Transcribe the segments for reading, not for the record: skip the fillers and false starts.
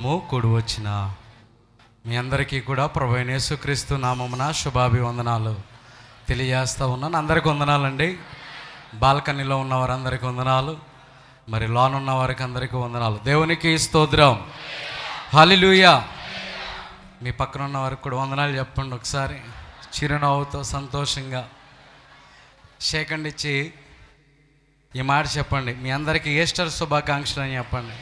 కూడి వచ్చిన మీ అందరికీ కూడా ప్రభువైన యేసుక్రీస్తు నామమున శుభాభివందనాలు తెలియజేస్తూ ఉన్నాను. అందరికీ వందనాలండి. బాల్కనీలో ఉన్న వారందరికీ వందనాలు, మరి లోన్ ఉన్న వారికి అందరికీ వందనాలు. దేవునికి స్తోత్రం, హల్లెలూయా. మీ పక్కన ఉన్న వారికి కూడా వందనాలు చెప్పండి. ఒకసారి చిరునవ్వుతో సంతోషంగా షేక్ హ్యాండ్ ఇచ్చి ఈ మాట చెప్పండి, మీ అందరికీ ఈస్టర్ శుభాకాంక్షలు అని చెప్పండి.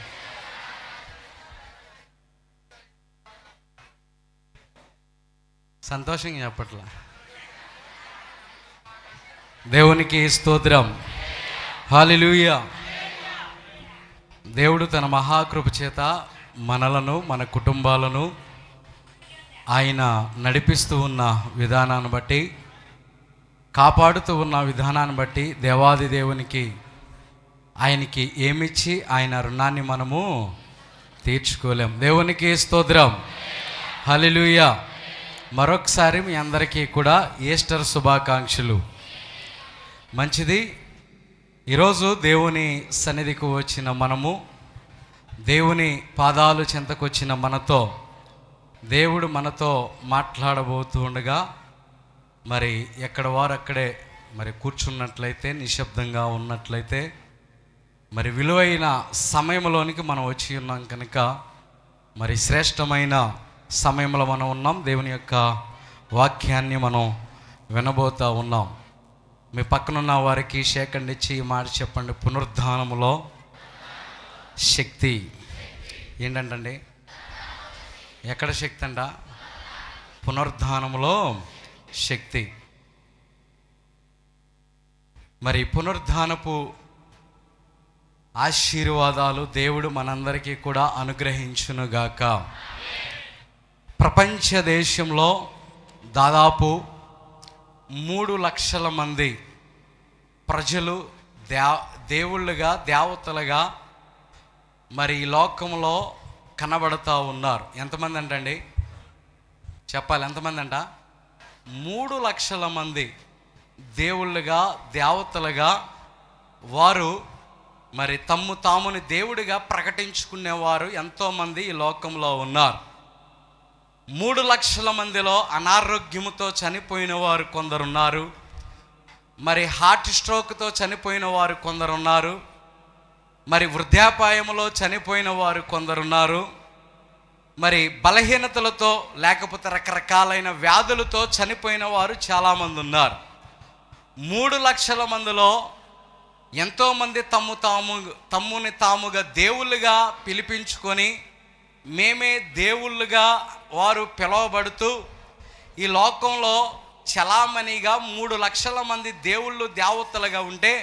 సంతోషంగా చెప్పట్లా. దేవునికి స్తోత్రం, హల్లెలూయా. దేవుడు తన మహాకృప చేత మనలను, మన కుటుంబాలను ఆయన నడిపిస్తూ ఉన్న విధానాన్ని బట్టి, కాపాడుతూ ఉన్న విధానాన్ని బట్టి దేవాది దేవునికి ఆయనకి ఏమిచ్చి ఆయన రుణాన్ని మనము తీర్చుకోలేం. దేవునికి స్తోత్రం, హల్లెలూయా. మరొకసారి మీ అందరికీ కూడా ఈస్టర్ శుభాకాంక్షలు. మంచిది. ఈరోజు దేవుని సన్నిధికి వచ్చిన మనము, దేవుని పాదాలు చెంతకొచ్చిన మనతో దేవుడు మనతో మాట్లాడబోతూ ఉండగా, మరి ఎక్కడ వారు అక్కడే మరి కూర్చున్నట్లయితే, నిశ్శబ్దంగా ఉన్నట్లయితే, మరి విలువైన సమయంలోనికి మనం వచ్చి ఉన్నాం కనుక, మరి శ్రేష్టమైన సమయంలో మనం ఉన్నాం. దేవుని యొక్క వాక్యాన్ని మనం వినబోతూ ఉన్నాం. మీ పక్కనున్న వారికి షేక్ హ్యాండ్ ఇచ్చి ఈ మాట చెప్పండి, పునరుద్ధానములో శక్తి. ఏంటంటండి, ఎక్కడ శక్తి అంట? పునరుద్ధానములో శక్తి. మరి పునరుద్ధానపు ఆశీర్వాదాలు దేవుడు మనందరికీ కూడా అనుగ్రహించునుగాక. ప్రపంచ దేశంలో దాదాపు 3 లక్షల మంది ప్రజలు దేవుళ్ళుగా, దేవతలుగా మరి ఈ లోకంలో కనబడుతూ ఉన్నారు. ఎంతమంది అంటండి? చెప్పాలి, ఎంతమంది అంట? 3 లక్షల మంది దేవుళ్ళుగా, దేవతలుగా వారు మరి తమ్ము తాముని దేవుడిగా ప్రకటించుకునేవారు ఎంతోమంది ఈ లోకంలో ఉన్నారు. 3 లక్షల మందిలో అనారోగ్యముతో చనిపోయిన వారు కొందరున్నారు, మరి హార్ట్ స్ట్రోక్తో చనిపోయిన వారు కొందరున్నారు, మరి వృద్ధాపాయములో చనిపోయిన వారు కొందరున్నారు, మరి బలహీనతలతో లేకపోతే రకరకాలైన వ్యాధులతో చనిపోయిన వారు చాలామంది ఉన్నారు. 3 లక్షల మందిలో ఎంతోమంది తమ్ముని తాముగా దేవుళ్ళుగా పిలిపించుకొని మేమే దేవుళ్ళుగా వారు పిలువబడుతూ ఈ లోకంలో చలామణిగా 3 లక్షల మంది దేవుళ్ళు, దేవతలుగా ఉంటే,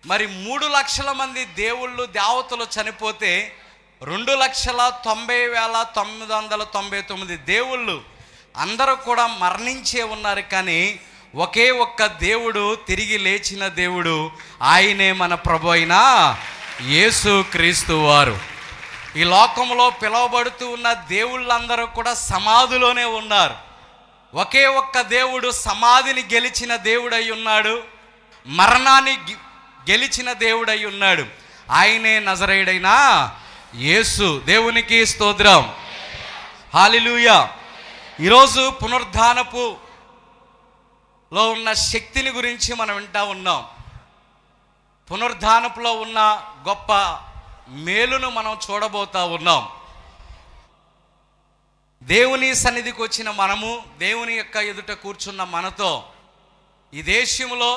మరి 3 లక్షల మంది దేవుళ్ళు, దేవతలు చనిపోతే 2,90,999 దేవుళ్ళు అందరూ కూడా మరణించే ఉన్నారు. కానీ ఒకే ఒక్క దేవుడు, తిరిగి లేచిన దేవుడు, ఆయనే మన ప్రభు అయిన యేసుక్రీస్తు వారు. ఈ లోకంలో పిలువబడుతూ ఉన్న దేవుళ్ళందరూ కూడా సమాధిలోనే ఉన్నారు. ఒకే ఒక్క దేవుడు సమాధిని గెలిచిన దేవుడై ఉన్నాడు, మరణాన్ని గెలిచిన దేవుడై ఉన్నాడు. ఆయనే నజరేయుడైన యేసు. దేవునికి స్తోత్రం, హల్లెలూయా. ఈరోజు పునరుద్ధానపులో ఉన్న శక్తిని గురించి మనం వింటూ ఉన్నాం. పునరుద్ధానపులో ఉన్న గొప్ప మేలును మనం చూడబోతా ఉన్నాం. దేవుని సన్నిధికి వచ్చిన మనము, దేవుని యొక్క ఎదుట కూర్చున్న మనతో ఈ దేశంలో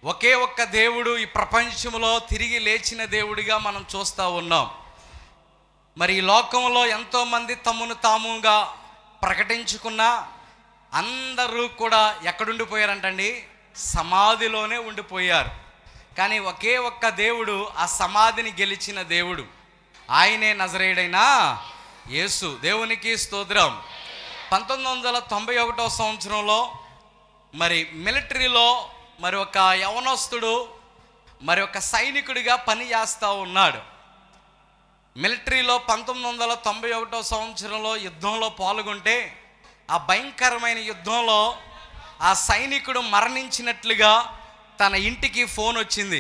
ఒకే ఒక్క దేవుడు, ఈ ప్రపంచంలో తిరిగి లేచిన దేవుడిగా మనం చూస్తూ ఉన్నాం. మరి ఈ లోకంలో ఎంతోమంది తమను తాముగా ప్రకటించుకున్న అందరూ కూడా ఎక్కడుండిపోయారంటండి? సమాధిలోనే ఉండిపోయారు. కానీ ఒకే ఒక్క దేవుడు ఆ సమాధిని గెలిచిన దేవుడు, ఆయనే నజరేయుడైన యేసు. దేవునికి స్తోత్రం. 1991 సంవత్సరంలో మరి మిలిటరీలో మరి ఒక యవనస్తుడు మరి ఒక సైనికుడిగా పని చేస్తూ ఉన్నాడు. మిలిటరీలో 1991 సంవత్సరంలో యుద్ధంలో పాల్గొంటే, ఆ భయంకరమైన యుద్ధంలో ఆ సైనికుడు మరణించినట్లుగా తన ఇంటికి ఫోన్ వచ్చింది.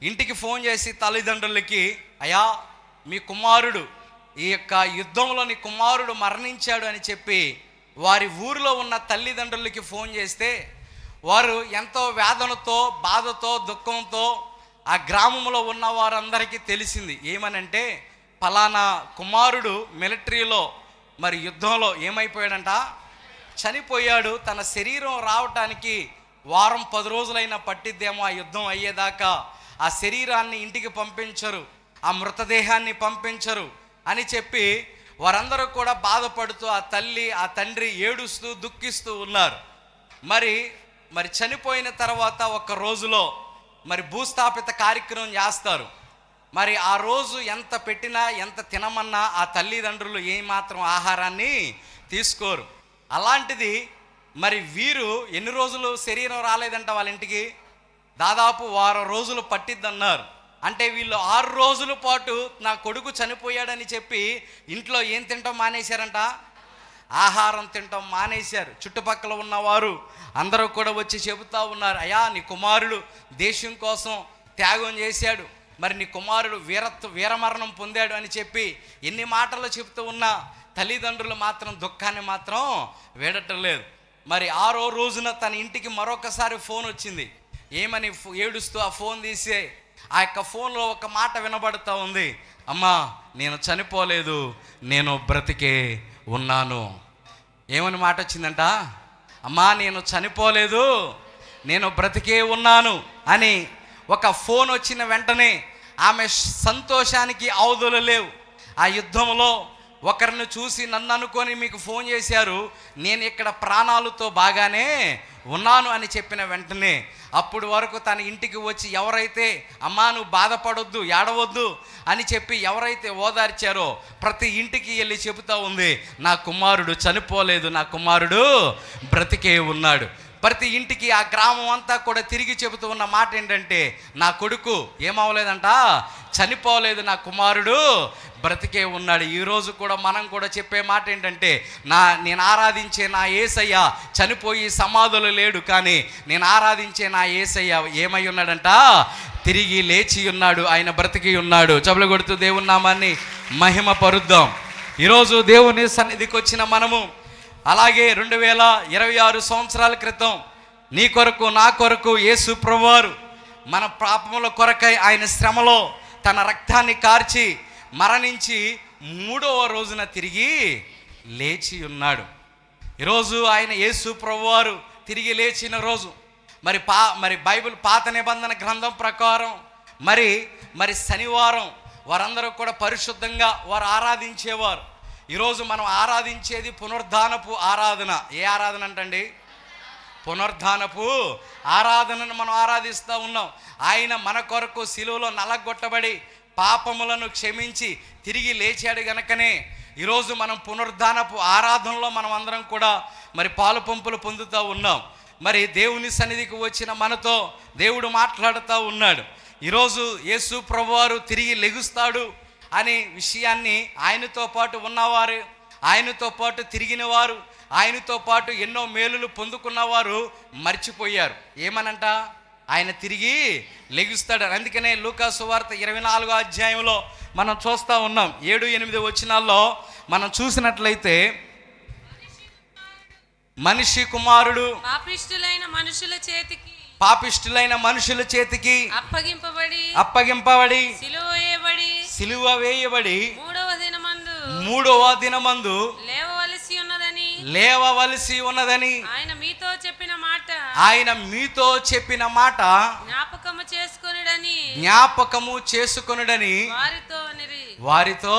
ఇంటికి ఫోన్ చేసి తల్లిదండ్రులకి, అయ్యా మీ కుమారుడు ఈ యొక్క యుద్ధంలో నీ కుమారుడు మరణించాడు అని చెప్పి వారి ఊరిలో ఉన్న తల్లిదండ్రులకి ఫోన్ చేస్తే వారు ఎంతో వేదనతో, బాధతో, దుఃఖంతో ఆ గ్రామంలో ఉన్న వారందరికీ తెలిసింది. ఏమనంటే ఫలానా కుమారుడు మిలిటరీలో మరి యుద్ధంలో ఏమైపోయాడంట, చనిపోయాడు. తన శరీరం రావటానికి వారం 10 రోజులైనా పట్టిద్దేమో, ఆ యుద్ధం అయ్యేదాకా ఆ శరీరాన్ని ఇంటికి పంపించరు, ఆ మృతదేహాన్ని పంపించరు అని చెప్పి వారందరూ కూడా బాధపడుతూ ఆ తల్లి ఆ తండ్రి ఏడుస్తూ దుఃఖిస్తూ ఉన్నారు. మరి చనిపోయిన తర్వాత ఒక రోజులో మరి భూస్థాపిత కార్యక్రమం చేస్తారు. మరి ఆ రోజు ఎంత పెట్టినా ఎంత తినమన్నా ఆ తల్లిదండ్రులు ఏమాత్రం ఆహారాన్ని తీసుకోరు. అలాంటిది మరి వీరు ఎన్ని రోజులు శరీరం రాలేదంట వాళ్ళ ఇంటికి, దాదాపు 1 వారం రోజులు పట్టిద్దన్నారు. అంటే వీళ్ళు 6 రోజుల పాటు నా కొడుకు చనిపోయాడని చెప్పి ఇంట్లో ఏం తింటాం మానేశారంట, ఆహారం తింటాం మానేశారు. చుట్టుపక్కల ఉన్నవారు అందరూ కూడా వచ్చి చెబుతూ ఉన్నారు, అయ్యా నీ కుమారుడు దేశం కోసం త్యాగం చేశాడు, మరి నీ కుమారుడు వీరమరణం పొందాడు అని చెప్పి ఎన్ని మాటలు చెబుతూ ఉన్నా తల్లిదండ్రులు మాత్రం దుఃఖాన్ని మాత్రం వేడటం లేదు. మరి 6వ రోజున తన ఇంటికి మరొకసారి ఫోన్ వచ్చింది. ఏమని ఏడుస్తూ ఆ ఫోన్ తీసే ఆ యొక్క ఫోన్లో ఒక మాట వినబడుతూ ఉంది, అమ్మా నేను చనిపోలేదు, నేను బ్రతికే ఉన్నాను. ఏమని మాట వచ్చిందంట, అమ్మా నేను చనిపోలేదు, నేను బ్రతికే ఉన్నాను అని. ఒక ఫోన్ వచ్చిన వెంటనే ఆమె సంతోషానికి అవధులు లేవు. ఆ యుద్ధంలో ఒకరిని చూసి నన్ను అనుకొని మీకు ఫోన్ చేశారు, నేను ఇక్కడ ప్రాణాలతో బాగానే ఉన్నాను అని చెప్పిన వెంటనే అప్పుడు వరకు తన ఇంటికి వచ్చి ఎవరైతే అమ్మా నువ్వు బాధపడొద్దు, ఏడవద్దు అని చెప్పి ఎవరైతే ఓదార్చారో ప్రతి ఇంటికి వెళ్ళి చెబుతూ ఉంది, నా కుమారుడు చనిపోలేదు, నా కుమారుడు బ్రతికే ఉన్నాడు. ప్రతి ఇంటికి ఆ గ్రామం అంతా కూడా తిరిగి చెబుతూ ఉన్న మాట ఏంటంటే, నా కొడుకు ఏమవలేదంట, చనిపోలేదు, నా కుమారుడు బ్రతికే ఉన్నాడు. ఈరోజు కూడా మనం కూడా చెప్పే మాట ఏంటంటే, నేను ఆరాధించే నా యేసయ్య చనిపోయి సమాధులు లేడు, కానీ నేను ఆరాధించే నా యేసయ్య ఏమై ఉన్నాడంట, తిరిగి లేచి ఉన్నాడు, ఆయన బ్రతికి ఉన్నాడు. చప్పట్లు కొడుతూ దేవుని నామాన్ని మహిమ పరుద్దాం. ఈరోజు దేవుని సన్నిధికి వచ్చిన మనము అలాగే 2026 సంవత్సరాల క్రితం నీ కొరకు నా కొరకు యేసు ప్రభువారు మన పాపముల కొరకై ఆయన శ్రమలో తన రక్తాన్ని కార్చి మరణించి 3వ రోజున తిరిగి లేచి ఉన్నాడు. ఈరోజు ఆయన యేసు ప్రభువారు తిరిగి లేచిన రోజు. మరి బైబిల్ పాత నిబంధన గ్రంథం ప్రకారం మరి శనివారం వారందరూ కూడా పరిశుద్ధంగా వారు ఆరాధించేవారు. ఈరోజు మనం ఆరాధించేది పునరుద్ధానపు ఆరాధన. ఏ ఆరాధన అంటండి? పునరుద్ధానపు ఆరాధనను మనం ఆరాధిస్తూ ఉన్నాం. ఆయన మన కొరకు శిలువలో నలగొట్టబడి పాపములను క్షమించి తిరిగి లేచాడు గనుకనే ఈరోజు మనం పునరుద్ధానపు ఆరాధనలో మనం అందరం కూడా మరి పాలు పంపులు పొందుతూ ఉన్నాం. మరి దేవుని సన్నిధికి వచ్చిన మనతో దేవుడు మాట్లాడుతూ ఉన్నాడు. ఈరోజు యేసు ప్రభువారు తిరిగి లెగుస్తాడు అనే విషయాన్ని ఆయనతో పాటు ఉన్నవారు, ఆయనతో పాటు తిరిగిన వారు, ఆయనతో పాటు ఎన్నో మేలులు పొందుకున్నవారు మర్చిపోయారు. ఏమనంట, ఆయన తిరిగి లెగుస్తాడు. అందుకనే లూకా సువార్త 24వ అధ్యాయంలో మనం చూస్తూ ఉన్నాం. 7-8 వచనాల్లో మనం చూసినట్లయితే, మనిషి కుమారుడు పాపిష్టులైన మనుషుల చేతికి అప్పగింపబడి సిలువ వేయబడి 3వ దినమందు లేవవలసి ఉన్నదని ఆయన మీతో చెప్పిన మాట జ్ఞాపకము చేసుకొనుడని వారితో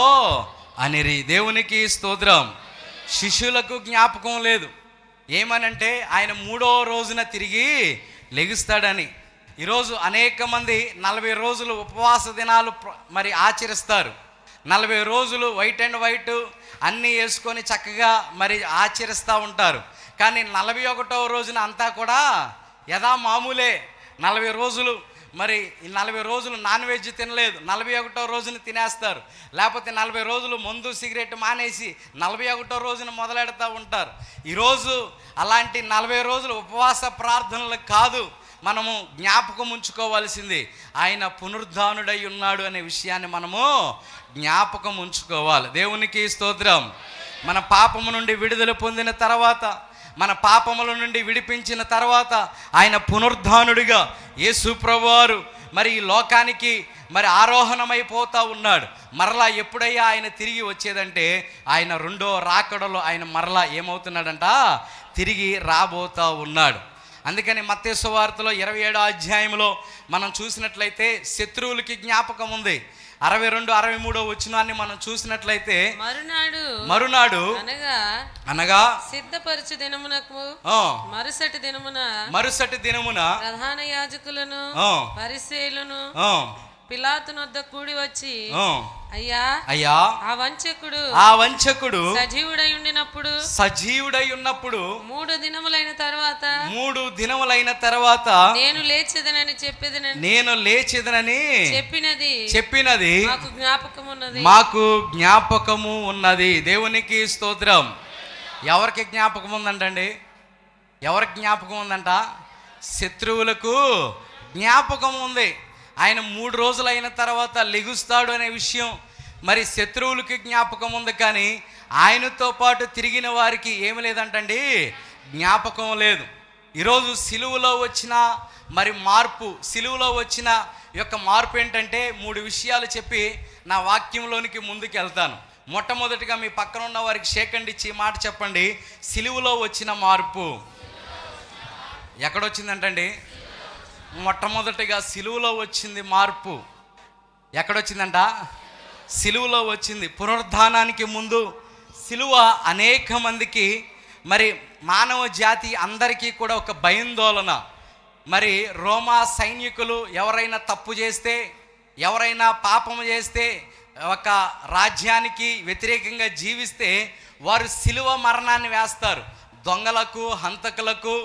అనిరి. దేవునికి స్తోత్రం. శిష్యులకు జ్ఞాపకం లేదు. ఏమనంటే ఆయన 3వ రోజున తిరిగి లెగుస్తాడని. ఈరోజు అనేక మంది 40 రోజులు ఉపవాస దినాలు మరి ఆచరిస్తారు. 40 రోజులు వైట్ అండ్ వైట్ అన్నీ వేసుకొని చక్కగా మరి ఆచరిస్తూ ఉంటారు. కానీ 41వ రోజున అంతా కూడా యథా మామూలే. 40 రోజులు మరి 40 రోజులు నాన్ వెజ్ తినలేదు, 41వ రోజున తినేస్తారు. లేకపోతే 40 రోజులు మందు సిగరెట్ మానేసి 41వ రోజున మొదలెడతా ఉంటారు. ఈరోజు అలాంటి 40 రోజులు ఉపవాస ప్రార్థనలు కాదు. మనము జ్ఞాపకం ఉంచుకోవాల్సింది ఆయన పునరుద్ధానుడై ఉన్నాడు అనే విషయాన్ని మనము జ్ఞాపకం ఉంచుకోవాలి. దేవునికి స్తోత్రం. మన పాపము నుండి విడుదల పొందిన తర్వాత, మన పాపముల నుండి విడిపించిన తర్వాత ఆయన పునరుద్ధానుడిగా యేసు ప్రభువారు మరి ఈ లోకానికి మరి ఆరోహణమైపోతూ ఉన్నాడు. మరలా ఎప్పుడయ్యా ఆయన తిరిగి వచ్చేదంటే ఆయన రెండో రాకడలో ఆయన మరలా ఏమవుతున్నాడంట, తిరిగి రాబోతూ ఉన్నాడు. అందుకని మత్తయి సువార్తలో 27వ అధ్యాయంలో మనం చూసినట్లయితే శత్రువులకి జ్ఞాపకం ఉంది. 62-63 వచనాన్ని మనం చూసినట్లయితే మరునాడు అనగా సిద్ధపరచు దినమునకు మరుసటి దినమున ప్రధాన యాజకులను పరిసయ్యులను పిలాతు వద్ద కూడి వచ్చి, అయ్యా ఆ వంచకుడు సజీవుడై ఉన్నప్పుడు 3 దినములైన తర్వాత నేను లేచెదనని చెప్పినది మాకు జ్ఞాపకము ఉన్నది. దేవునికి స్తోత్రం. ఎవరికి జ్ఞాపకం ఉందంటండి? ఎవరికి జ్ఞాపకం ఉందంట? శత్రువులకు జ్ఞాపకం ఉంది. ఆయన 3 రోజులైన తర్వాత లెగుస్తాడు అనే విషయం మరి శత్రువులకి జ్ఞాపకం ఉంది, కానీ ఆయనతో పాటు తిరిగిన వారికి ఏమి లేదంటండి, జ్ఞాపకం లేదు. ఈరోజు సిలువలో వచ్చిన మరి మార్పు, సిలువలో వచ్చిన యొక్క మార్పు ఏంటంటే 3 విషయాలు చెప్పి నా వాక్యంలోనికి ముందుకు వెళ్తాను. మొట్టమొదటిగా మీ పక్కన ఉన్న వారికి షేకండి ఇచ్చి మాట చెప్పండి, సిలువలో వచ్చిన మార్పు ఎక్కడొచ్చిందంటండి? మొట్టమొదటిగా సిలువలో వచ్చింది మార్పు. ఎక్కడొచ్చిందంట? సిలువలో వచ్చింది. పునరుద్ధానానికి ముందు సిలువ అనేక మందికి మరి మానవ జాతి అందరికీ కూడా ఒక భయాందోళన. మరి రోమా సైనికులు ఎవరైనా తప్పు చేస్తే, ఎవరైనా పాపము చేస్తే, ఒక రాజ్యానికి వ్యతిరేకంగా జీవిస్తే వారు సిలువ మరణాన్ని వేస్తారు. దొంగలకు, హంతకులకు,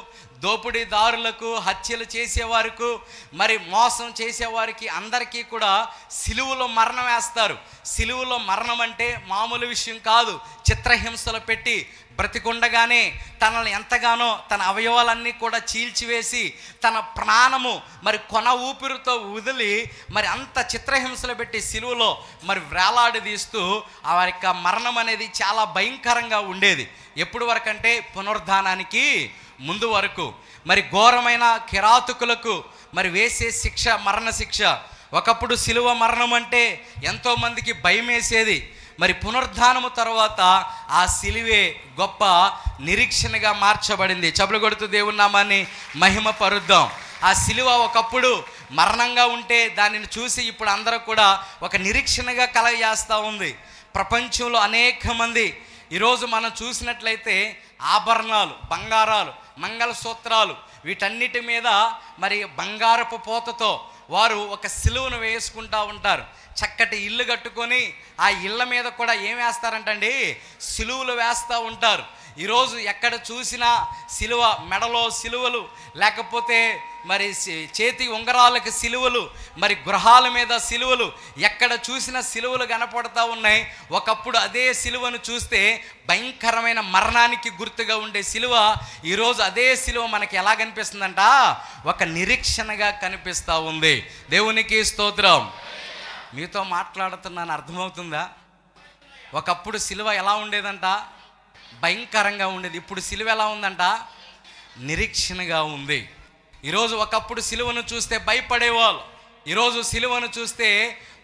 దోపిడీదారులకు, హత్యలు చేసేవారికి, మరి మోసం చేసేవారికి అందరికీ కూడా సిలువలో మరణం వేస్తారు. సిలువలో మరణం అంటే మామూలు విషయం కాదు. చిత్రహింసలు పెట్టి బ్రతికుండగానే తనని ఎంతగానో తన అవయవాలన్నీ కూడా చీల్చివేసి తన ప్రాణము మరి కొన ఊపిరితో వదిలి మరి అంత చిత్రహింసలు పెట్టి సిలువలో మరి వేలాడదీస్తూ ఆ యొక్క మరణం అనేది చాలా భయంకరంగా ఉండేది. ఎప్పుడు వరకు అంటే పునరుద్ధానానికి ముందు వరకు. మరి ఘోరమైన కిరాతకులకు మరి వేసే శిక్ష మరణ శిక్ష. ఒకప్పుడు సిలువ మరణం అంటే ఎంతోమందికి భయం వేసేది. మరి పునరుద్ధానము తర్వాత ఆ సిలువే గొప్ప నిరీక్షణగా మార్చబడింది. చప్పులు కొడుతూ దేవుని నామాన్ని మహిమ పరుద్దాం. ఆ సిలువ ఒకప్పుడు మరణంగా ఉంటే దానిని చూసి ఇప్పుడు అందరూ కూడా ఒక నిరీక్షణగా కలగజేస్తూ ఉంది. ప్రపంచంలో అనేక మంది ఈరోజు మనం చూసినట్లయితే ఆభరణాలు, బంగారాలు, మంగళసూత్రాలు వీటన్నిటి మీద మరి బంగారపు పోతతో వారు ఒక సిలువను వేసుకుంటూ ఉంటారు. చక్కటి ఇల్లు కట్టుకొని ఆ ఇళ్ళ మీద కూడా ఏం వేస్తారంటండి, సిలువలు వేస్తూ ఉంటారు. ఈరోజు ఎక్కడ చూసినా సిలువ, మెడలో సిలువలు, లేకపోతే మరి చేతి ఉంగరాలకు సిలువలు, మరి గృహాల మీద సిలువలు, ఎక్కడ చూసినా సిలువలు కనపడతా ఉన్నాయి. ఒకప్పుడు అదే సిలువను చూస్తే భయంకరమైన మరణానికి గుర్తుగా ఉండే సిలువ ఈరోజు అదే సిలువ మనకి ఎలా కనిపిస్తుందంట, ఒక నిరీక్షణగా కనిపిస్తూ ఉంది. దేవునికి స్తోత్రం. మీతో మాట్లాడుతున్నాను, అర్థమవుతుందా? ఒకప్పుడు సిలువ ఎలా ఉండేదంట, భయంకరంగా ఉండేది. ఇప్పుడు సిలువ ఎలా ఉందంట, నిరీక్షణగా ఉంది. ఈరోజు ఒకప్పుడు సిలువను చూస్తే భయపడేవాళ్ళు, ఈరోజు సిలువను చూస్తే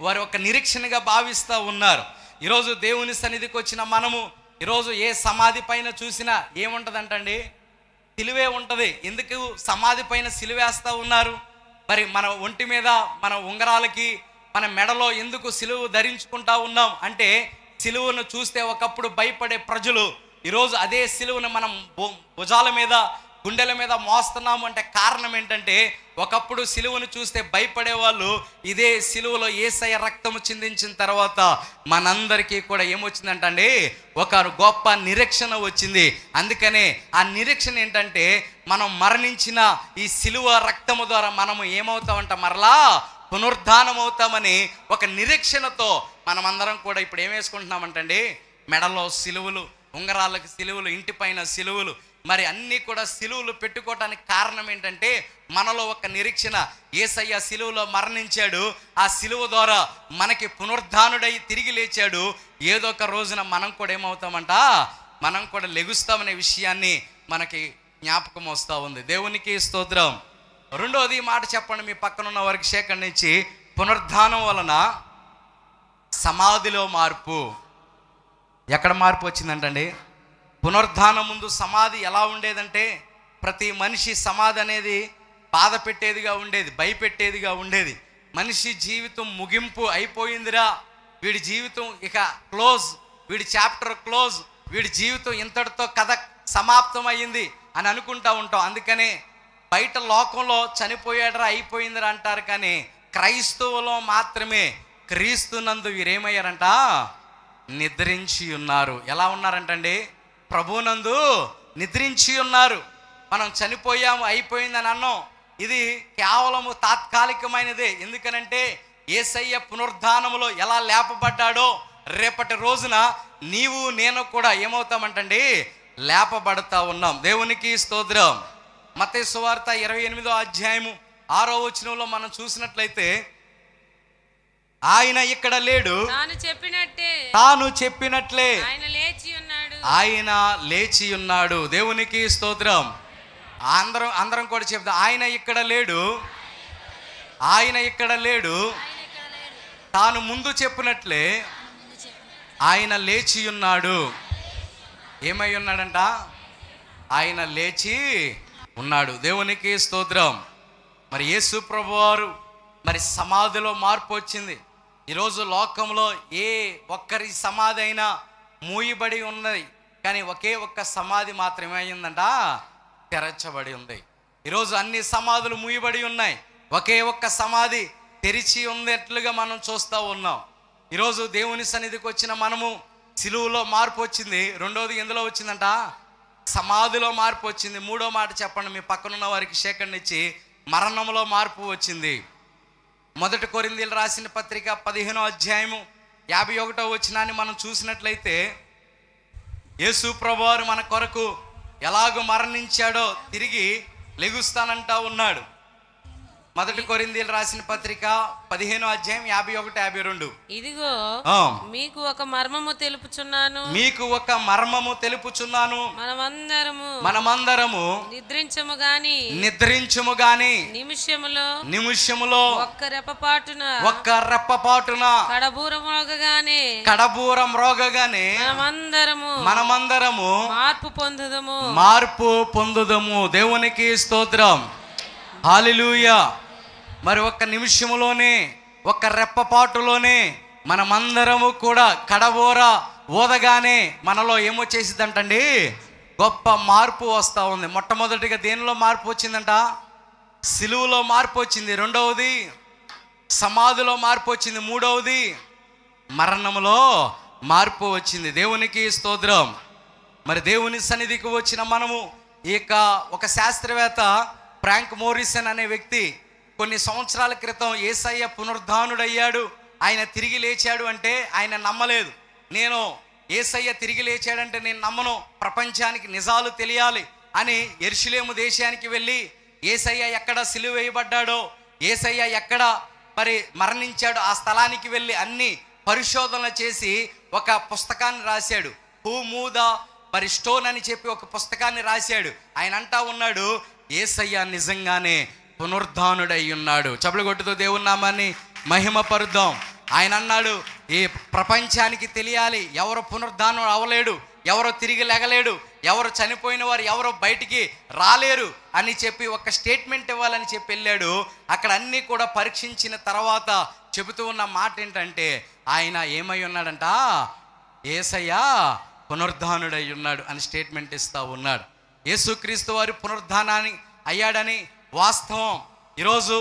వారు ఒక నిరీక్షణగా భావిస్తూ ఉన్నారు. ఈరోజు దేవుని సన్నిధికి వచ్చిన మనము ఈరోజు ఏ సమాధి పైన చూసినా ఏముంటుందంటండి, సిలువే ఉంటుంది. ఎందుకు సమాధి పైన సిలువేస్తూ ఉన్నారు? మరి మన ఒంటి మీద, మన ఉంగరాలకి, మన మెడలో ఎందుకు సిలువ ధరించుకుంటా ఉన్నాం అంటే, సిలువను చూస్తే ఒకప్పుడు భయపడే ప్రజలు ఈరోజు అదే సిలువను మనం భుజాల మీద, గుండెల మీద మోస్తున్నాము అంటే కారణం ఏంటంటే, ఒకప్పుడు సిలువను చూస్తే భయపడే వాళ్ళు ఇదే సిలువలో యేసయ్య రక్తము చిందించిన తర్వాత మనందరికీ కూడా ఏమొచ్చిందంటండి, ఒక గొప్ప నిరీక్షణ వచ్చింది. అందుకనే ఆ నిరీక్షణ ఏంటంటే, మనం మరణించిన ఈ సిలువ రక్తము ద్వారా మనము ఏమవుతామంట, మరలా పునరుద్ధానం అవుతామని ఒక నిరీక్షణతో మనమందరం కూడా ఇప్పుడు ఏం వేసుకుంటున్నామంటండి, మెడలో సిలువలు, ఉంగరాలకు సిలువలు, ఇంటిపైన సిలువలు, మరి అన్నీ కూడా సిలువలు పెట్టుకోవటానికి కారణం ఏంటంటే మనలో ఒక నిరీక్షణ. యేసయ్య సిలువలో మరణించాడు, ఆ సిలువ ద్వారా మనకి పునరుద్ధానుడై తిరిగి లేచాడు. ఏదో ఒక రోజున మనం కూడా ఏమవుతామంట, మనం కూడా లెగుస్తామనే విషయాన్ని మనకి జ్ఞాపకం వస్తూ ఉంది. దేవునికి స్తోత్రం. రెండోది మాట చెప్పండి మీ పక్కన ఉన్న వారికి సేకరించి, పునరుద్ధానం వలన సమాధిలో మార్పు. ఎక్కడ మార్పు వచ్చిందంటండి? పునరుద్ధానం ముందు సమాధి ఎలా ఉండేదంటే, ప్రతి మనిషి సమాధి అనేది బాధ పెట్టేదిగా ఉండేది, భయపెట్టేదిగా ఉండేది. మనిషి జీవితం ముగింపు అయిపోయిందిరా, వీడి జీవితం ఇక క్లోజ్, వీడి చాప్టర్ క్లోజ్, వీడి జీవితం ఇంతటితో కథ సమాప్తం అయ్యింది అని అనుకుంటా ఉంటాం. అందుకనే బయట లోకంలో చనిపోయాడరా, అయిపోయిందిరా అంటారు. కానీ క్రైస్తవులో మాత్రమే క్రీస్తునందు వీరేమయ్యారంట, నిద్రించి ఉన్నారు. ఎలా ఉన్నారంటండి? ప్రభునందు నిద్రించి ఉన్నారు. మనం చనిపోయాము, అయిపోయిందని అన్నాం, ఇది కేవలము తాత్కాలికమైనదే. ఎందుకనంటే యేసయ్య పునరుద్ధానములో ఎలా లేపబడ్డాడో రేపటి రోజున నీవు నేను కూడా ఏమవుతామంటండి, లేపబడతా ఉన్నాం. దేవునికి స్తోత్రం. మత్తయి సువార్త 28వ అధ్యాయము 6వ వచనంలో మనం చూసినట్లయితే, ఆయన ఇక్కడ లేడు, తాను చెప్పినట్లే ఆయన లేచి ఉన్నాడు. దేవునికి స్తోత్రం. అందరం కూడా చెప్తాం, ఆయన ఇక్కడ లేడు, ఆయన ఇక్కడ లేడు, తాను ముందు చెప్పినట్లే ఆయన లేచి ఉన్నాడు. ఏమై ఉన్నాడంట? ఆయన లేచి ఉన్నాడు. దేవునికి స్తోత్రం. మరి యేసు ప్రభువారు మరి సమాధిలో మార్పు వచ్చింది. ఈరోజు లోకంలో ఏ ఒక్కరి సమాధి అయినా మూయబడి ఉన్నది, కానీ ఒకే ఒక్క సమాధి మాత్రమే అయిందంట, తెరచబడి ఉంది. ఈరోజు అన్ని సమాధులు మూయబడి ఉన్నాయి, ఒకే ఒక్క సమాధి తెరిచి ఉన్నట్లుగా మనం చూస్తూ ఉన్నాం. ఈరోజు దేవుని సన్నిధికి వచ్చిన మనము సిలువలో మార్పు వచ్చింది. రెండోది ఎందులో వచ్చిందంట? సమాధిలో మార్పు వచ్చింది. మూడో మాట చెప్పండి మీ పక్కనున్న వారికి సేకరించి, మరణంలో మార్పు వచ్చింది. 1 కొరింథీయులు రాసిన పత్రిక 15వ అధ్యాయము 51వ వచనాన్ని మనం చూసినట్లయితే, యేసు ప్రభువారు మన కొరకు ఎలాగో మరణించాడో తిరిగి లెగుస్తానంటా ఉన్నాడు. 1 కొరింథీయులు రాసిన పత్రిక 15వ అధ్యాయం 51, 52. ఇదిగో మీకు ఒక మర్మము తెలుపుచున్నాను, మీకు ఒక మర్మము తెలుపుచున్నాను, మనమందరము నిద్రించము గాని నిమిషములో ఒక్క రెప్పపాటున కడబూరం రోగగానే మనమందరము మార్పు పొందుదము. దేవునికి స్తోత్రం. హల్లెలూయా. మరి ఒక్క నిమిషంలోనే, ఒక్క రెప్పపాటులోనే మనమందరము కూడా కడబోర ఓదగానే మనలో ఏమొచ్చేసిందంటండి, గొప్ప మార్పు వస్తూ ఉంది. మొట్టమొదటిగా దేనిలో మార్పు వచ్చిందంట? సిలువలో మార్పు వచ్చింది. రెండవది సమాధిలో మార్పు వచ్చింది. మూడవది మరణములో మార్పు వచ్చింది. దేవునికి స్తోత్రం. మరి దేవుని సన్నిధికి వచ్చిన మనము ఒక శాస్త్రవేత్త ఫ్రాంక్ మోరిసన్ అనే వ్యక్తి కొన్ని సంవత్సరాల క్రితం యేసయ్య పునరుద్ధానుడయ్యాడు, ఆయన తిరిగి లేచాడు అంటే ఆయన నమ్మలేదు. నేను యేసయ్య తిరిగి లేచాడంటే నేను నమ్మను, ప్రపంచానికి నిజాలు తెలియాలి అని యెరూషలేము దేశానికి వెళ్ళి యేసయ్య ఎక్కడ సిలువ వేయబడ్డాడో, యేసయ్య ఎక్కడ మరి మరణించాడో ఆ స్థలానికి వెళ్ళి అన్ని పరిశోధనలు చేసి ఒక పుస్తకాన్ని రాశాడు. హూ మూద మరి స్టోన్ అని చెప్పి ఒక పుస్తకాన్ని రాశాడు. ఆయన అంటా ఉన్నాడు, యేసయ్య నిజంగానే పునరుద్ధానుడై ఉన్నాడు. చప్పలు కొట్టుతూ దేవుని నామాన్ని మహిమపరుద్దాం. ఆయన అన్నాడు, ఈ ప్రపంచానికి తెలియాలి ఎవరు పునరుద్ధానం అవ్వలేడు, ఎవరో తిరిగి లెగలేడు, ఎవరు చనిపోయిన వారు ఎవరో బయటికి రాలేరు అని చెప్పి ఒక స్టేట్మెంట్ ఇవ్వాలని చెప్పి వెళ్ళాడు. అక్కడ అన్నీ కూడా పరీక్షించిన తర్వాత చెబుతూ ఉన్న మాట ఏంటంటే, ఆయన ఏమై ఉన్నాడంట, యేసయ్య పునరుద్ధానుడై ఉన్నాడు అని స్టేట్మెంట్ ఇస్తూ ఉన్నాడు. యేసుక్రీస్తు వారి పునరుద్ధానాన్ని అయ్యాడని వాస్తవం. ఈరోజు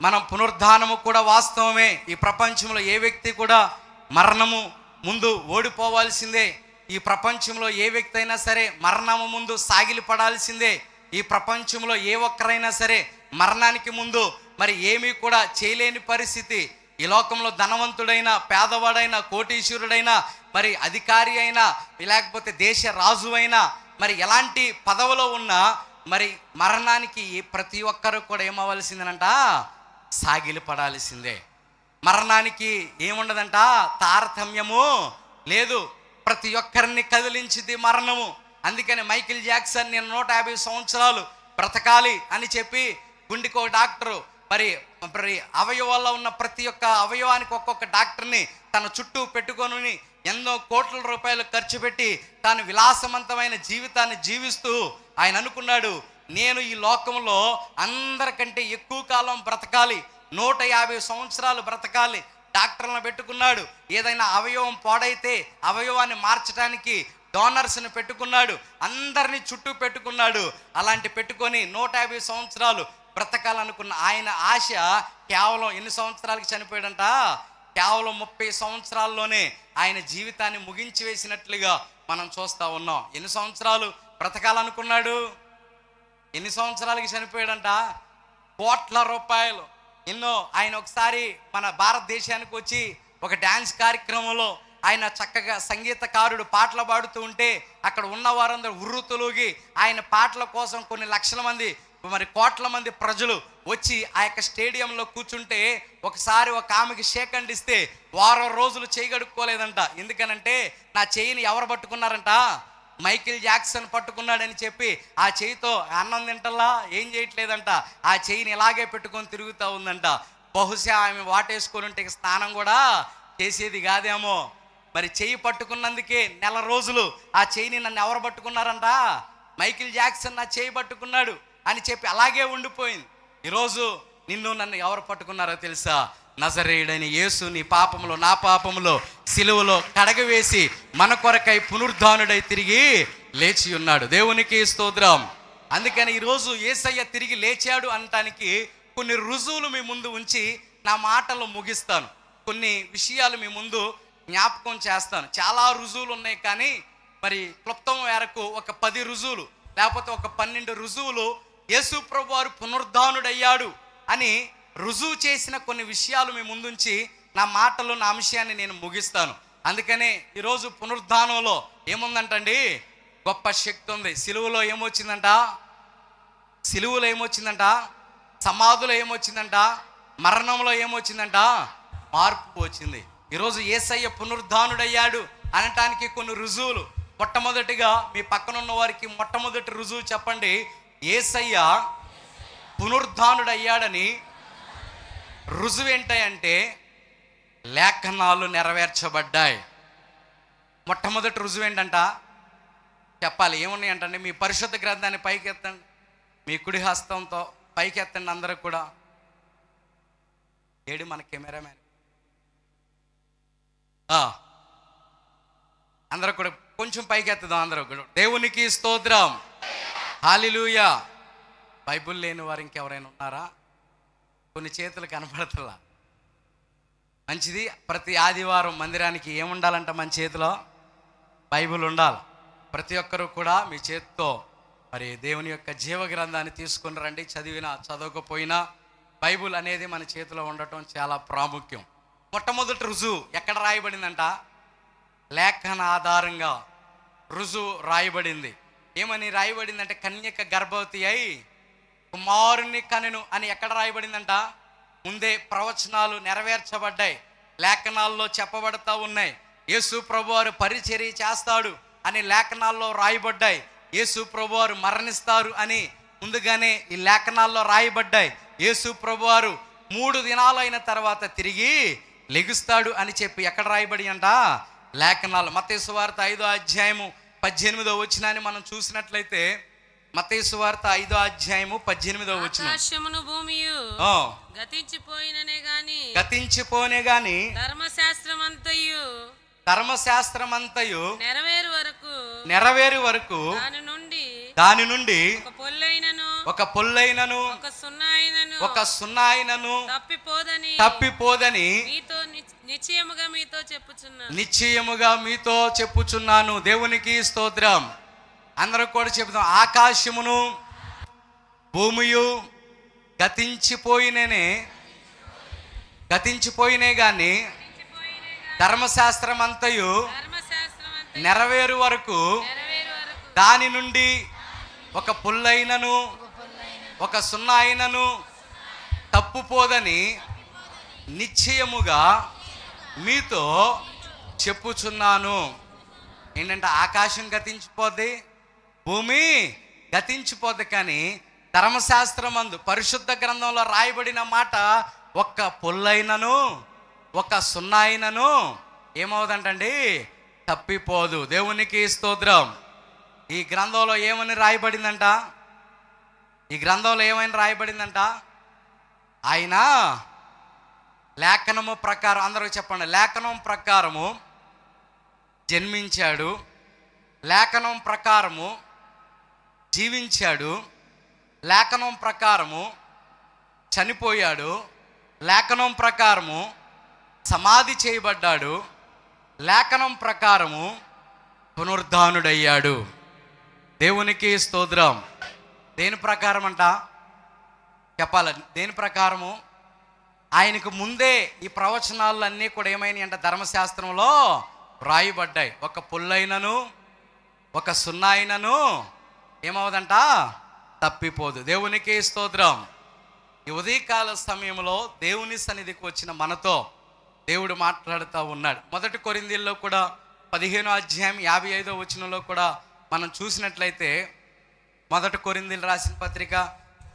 మనం పునరుద్ధానము కూడా వాస్తవమే. ఈ ప్రపంచంలో ఏ వ్యక్తి కూడా మరణము ముందు ఓడిపోవాల్సిందే. ఈ ప్రపంచంలో ఏ వ్యక్తి అయినా సరే మరణము ముందు సాగిలి పడాల్సిందే. ఈ ప్రపంచంలో ఏ ఒక్కరైనా సరే మరణానికి ముందు మరి ఏమీ కూడా చేయలేని పరిస్థితి. ఈ లోకంలో ధనవంతుడైనా, పేదవాడైనా, కోటీశ్వరుడైనా, మరి అధికారి అయినా, లేకపోతే దేశ రాజు అయినా, మరి ఎలాంటి పదవిలో ఉన్నా మరి మరణానికి ప్రతి ఒక్కరు కూడా ఏమవ్వాల్సిందేనంట, సాగిలి పడాల్సిందే. మరణానికి ఏముండదంట, తారతమ్యము లేదు. ప్రతి ఒక్కరిని కదిలించింది మరణము. అందుకని మైకిల్ జాక్సన్ నేను 150 సంవత్సరాలు బ్రతకాలి అని చెప్పి గుండెకి ఒక డాక్టరు మరి అవయవాల్లో ఉన్న ప్రతి ఒక్క అవయవానికి ఒక్కొక్క డాక్టర్ని తన చుట్టూ పెట్టుకొని ఎన్నో కోట్ల రూపాయలు ఖర్చు పెట్టి తాను విలాసవంతమైన జీవితాన్ని జీవిస్తూ ఆయన అనుకున్నాడు, నేను ఈ లోకంలో అందరికంటే ఎక్కువ కాలం బ్రతకాలి, 150 సంవత్సరాలు బ్రతకాలి. డాక్టర్లను పెట్టుకున్నాడు. ఏదైనా అవయవం పాడైతే అవయవాన్ని మార్చడానికి డోనర్స్ని పెట్టుకున్నాడు. అందరినీ చుట్టూ పెట్టుకున్నాడు. అలాంటి పెట్టుకొని 150 సంవత్సరాలు బ్రతకాలనుకున్న ఆయన ఆశ కేవలం ఎన్ని సంవత్సరాలకి చనిపోయాడంట, కేవలం 30 సంవత్సరాల్లోనే ఆయన జీవితాన్ని ముగించి వేసినట్లుగా మనం చూస్తూ ఉన్నాం. ఎన్ని సంవత్సరాలు బ్రతకాలనుకున్నాడు, ఎన్ని సంవత్సరాలకి చనిపోయాడంట, కోట్ల రూపాయలు ఎన్నో. ఆయన ఒకసారి మన భారతదేశానికి వచ్చి ఒక డ్యాన్స్ కార్యక్రమంలో ఆయన చక్కగా సంగీతకారుడు పాటలు పాడుతూ ఉంటే అక్కడ ఉన్న వారందరూ ఉర్రుతలుగి ఆయన పాటల కోసం కొన్ని లక్షల మంది మరి కోట్ల మంది ప్రజలు వచ్చి ఆ యొక్క స్టేడియంలో కూర్చుంటే ఒకసారి ఒక ఆమెకి షేక్ హ్యాండ్ ఇస్తే వారం రోజులు చేయి గడుక్కోలేదంట. ఎందుకనంటే నా చేయిని ఎవరు పట్టుకున్నారంట, మైకిల్ జాక్సన్ పట్టుకున్నాడని చెప్పి ఆ చేయితో అన్నం తింటల్లా ఏం చేయట్లేదంట, ఆ చేయిని ఇలాగే పెట్టుకొని తిరుగుతూ ఉందంట. బహుశా ఆమె వాటేసుకొని ఉంటే స్నానం కూడా చేసేది కాదేమో. మరి చేయి పట్టుకున్నందుకే నెల రోజులు ఆ చేయిని నన్ను ఎవరు పట్టుకున్నారంట, మైకిల్ జాక్సన్ నా చేయి పట్టుకున్నాడు అని చెప్పి అలాగే ఉండిపోయింది. ఈరోజు నిన్ను నన్ను ఎవరు పట్టుకున్నారో తెలుసా, నజరేయుడైన యేసు నీ పాపములో నా పాపములో సిలువలో కడగవేసి మన కొరకై పునరుద్ధానుడై తిరిగి లేచి ఉన్నాడు. దేవునికి స్తోత్రం. అందుకని ఈరోజు యేసయ్య తిరిగి లేచాడు అనటానికి కొన్ని రుజువులు మీ ముందు ఉంచి నా మాటలు ముగిస్తాను. కొన్ని విషయాలు మీ ముందు జ్ఞాపకం చేస్తాను. చాలా రుజువులు ఉన్నాయి, కానీ మరి క్లుప్తం మేరకు ఒక 10 రుజువులు లేకపోతే ఒక 12 రుజువులు యేసు ప్రభు వారు పునరుద్ధానుడయ్యాడు అని రుజువు చేసిన కొన్ని విషయాలు మీ ముందుంచి నా మాటలు నా అంశాన్ని నేను ముగిస్తాను. అందుకనే ఈరోజు పునరుద్ధానంలో ఏముందంటండి, గొప్ప శక్తి ఉంది. సిలువలో ఏమొచ్చిందంట, సిలువలో ఏమొచ్చిందంట, సమాధిలో ఏమొచ్చిందంట, మరణంలో ఏమొచ్చిందంట, మార్పు వచ్చింది. ఈరోజు యేసయ్య పునరుద్ధానుడయ్యాడు అనటానికి కొన్ని రుజువులు. మొట్టమొదటిగా మీ పక్కన ఉన్న వారికి మొట్టమొదటి రుజువు చెప్పండి, యేసయ్య పునరుద్ధానుడయ్యాడని రుజువు ఏంటంటే లేఖనాలు నెరవేర్చబడ్డాయి. మొట్టమొదటి రుజువు ఏంటంట చెప్పాలి. ఏమున్నాయంటే మీ పరిశుద్ధ గ్రంథాన్ని పైకి ఎత్తండి, మీ కుడి హస్తంతో పైకి ఎత్తండి అందరూ కూడా. ఏడు మన కెమెరామ్యాన్ అందరూ కూడా కొంచెం పైకి ఎత్తుదాం అందరూ కూడా. దేవునికి స్తోత్రం, హల్లెలూయా. బైబుల్ లేని వారు ఇంకెవరైనా ఉన్నారా? కొన్ని చేతులు కనపడతలా. మంచిది. ప్రతి ఆదివారం మందిరానికి ఏముండాలంట, మన చేతిలో బైబుల్ ఉండాలి. ప్రతి ఒక్కరూ కూడా మీ చేతితో మరి దేవుని యొక్క జీవ గ్రంథాన్ని తీసుకుని రండి. చదివినా చదవకపోయినా బైబుల్ అనేది మన చేతిలో ఉండటం చాలా ప్రాముఖ్యం. మొట్టమొదటి రుజువు ఎక్కడ రాయబడిందంట, లేఖన ఆధారంగా రుజువు రాయబడింది. ఏమని రాయబడిందంటే కన్యక గర్భవతి అయి కుమారుని కనెను అని ఎక్కడ రాయబడిందంట, ముందే ప్రవచనాలు నెరవేర్చబడ్డాయి, లేఖనాల్లో చెప్పబడతా ఉన్నాయి. యేసు ప్రభువారు పరిచర్య చేస్తాడు అని లేఖనాల్లో రాయబడ్డాయి. యేసు ప్రభువారు మరణిస్తారు అని ముందుగానే ఈ లేఖనాల్లో రాయబడ్డాయి. యేసు ప్రభువారు 3 దినాలు అయిన తర్వాత తిరిగి లెగుస్తాడు అని చెప్పి ఎక్కడ రాయబడి అంట, లేఖనాలు. మత్తయి సువార్త 5వ అధ్యాయము 18వ వచనాన్ని మనం చూసినట్లయితే, మత్తయి సువార్త 5వ అధ్యాయము 18వ వచనం, ఆకాశమును భూమియు గతించిపోయినే గాని ధర్మశాస్త్రమంతయు నెరవేరు వరకు దాని నుండి ఒక పొల్లైనను ఒక సున్నాయినను తప్పిపోదని నిశ్చయముగా మీతో చెప్పుచున్నాను. దేవునికి స్తోత్రం. అందరూ కూడా చెప్తాం, ఆకాశమును భూమియు గతించిపోయినే గాని ధర్మశాస్త్రం అంతయు నెరవేరు వరకు దాని నుండి ఒక పుల్లైనను ఒక సున్నా అయినను తప్పుపోదని నిశ్చయముగా మీతో చెప్పుచున్నాను. ఏంటంటే ఆకాశం గతించిపోద్ది, భూమి గతించిపోద్ది, కానీ ధర్మశాస్త్రమందు పరిశుద్ధ గ్రంథంలో రాయబడిన మాట ఒక్క పుల్లైనను ఒక సున్నా అయినను ఏమవుదంటండి, తప్పిపోదు. దేవునికి స్తోత్రం. ఈ గ్రంథంలో ఏమని రాయబడిందంట? ఈ గ్రంథంలో ఏమైనా రాయబడిందంట? ఆయన లేఖనము ప్రకారం, అందరూ చెప్పండి, లేఖనం ప్రకారము జన్మించాడు, లేఖనం ప్రకారము జీవించాడు, లేఖనం ప్రకారము చనిపోయాడు, లేఖనం ప్రకారము సమాధి చేయబడ్డాడు, లేఖనం ప్రకారము పునరుద్ధానుడయ్యాడు. దేవునికి స్తోత్రం. దేని ప్రకారం అంట చెప్పాల? దేని ప్రకారము? ఆయనకు ముందే ఈ ప్రవచనాలు అన్నీ కూడా ఏమైనాయి అంటే ధర్మశాస్త్రంలో రాయబడ్డాయి. ఒక పుల్లైనను ఒక సున్నా అయినను ఏమవుదంట, తప్పిపోదు. దేవునికి స్తోత్రం. ఈ ఉదయకాల సమయంలో దేవుని సన్నిధికి వచ్చిన మనతో దేవుడు మాట్లాడుతూ ఉన్నాడు. 1 కొరింథీయుల్లో కూడా 15వ అధ్యాయం 55వ వచనంలో కూడా మనం చూసినట్లయితే, 1 కొరింథీయులు రాసిన పత్రిక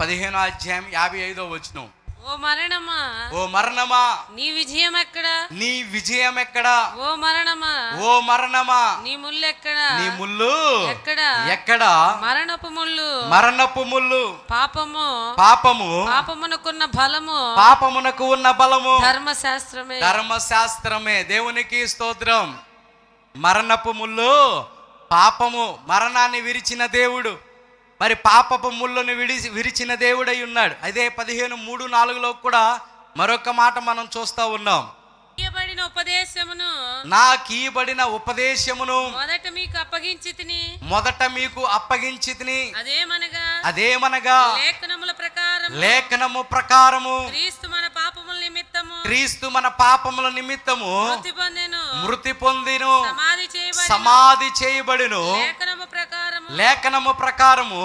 15వ అధ్యాయం 55వ వచనం, ఓ మరణమా, ఓ మరణమా, నీ విజయం ఎక్కడా? నీ విజయం ఎక్కడా? ఓ మరణమా, ఓ మరణమా, నీ ముళ్ళు ఎక్కడా? నీ ముళ్ళు ఎక్కడా? ఎక్కడా? మరణపు ముళ్ళు, మరణపు ముళ్ళు, పాపము, పాపము, పాపమునకున్న బలము, పాపమునకు ఉన్న బలము ధర్మశాస్త్రమే. ధర్మశాస్త్రమే. దేవునికి స్తోత్రం. మరణపు ముళ్ళు, పాపము, మరణాన్ని విరిచిన దేవుడు, మరి పాపపు ముళ్ళను విరిచిన దేవుడై ఉన్నాడు. అదే 15:3-4లో కూడా మరొక మాట మనం చూస్తూ ఉన్నాం. ఇయ్యబడిన ఉపదేశమును, నాకీయబడిన ఉపదేశమును మొదట మీకు అప్పగించితిని, మొదట మీకు అప్పగించితిని, అదేమనగా లేఖనము ప్రకారము క్రీస్తు మన పాపముల నిమిత్తము, క్రీస్తు మన పాపముల నిమిత్తము మృతి పొందెను, సమాధి చేయబడెను, లేఖనము ప్రకారము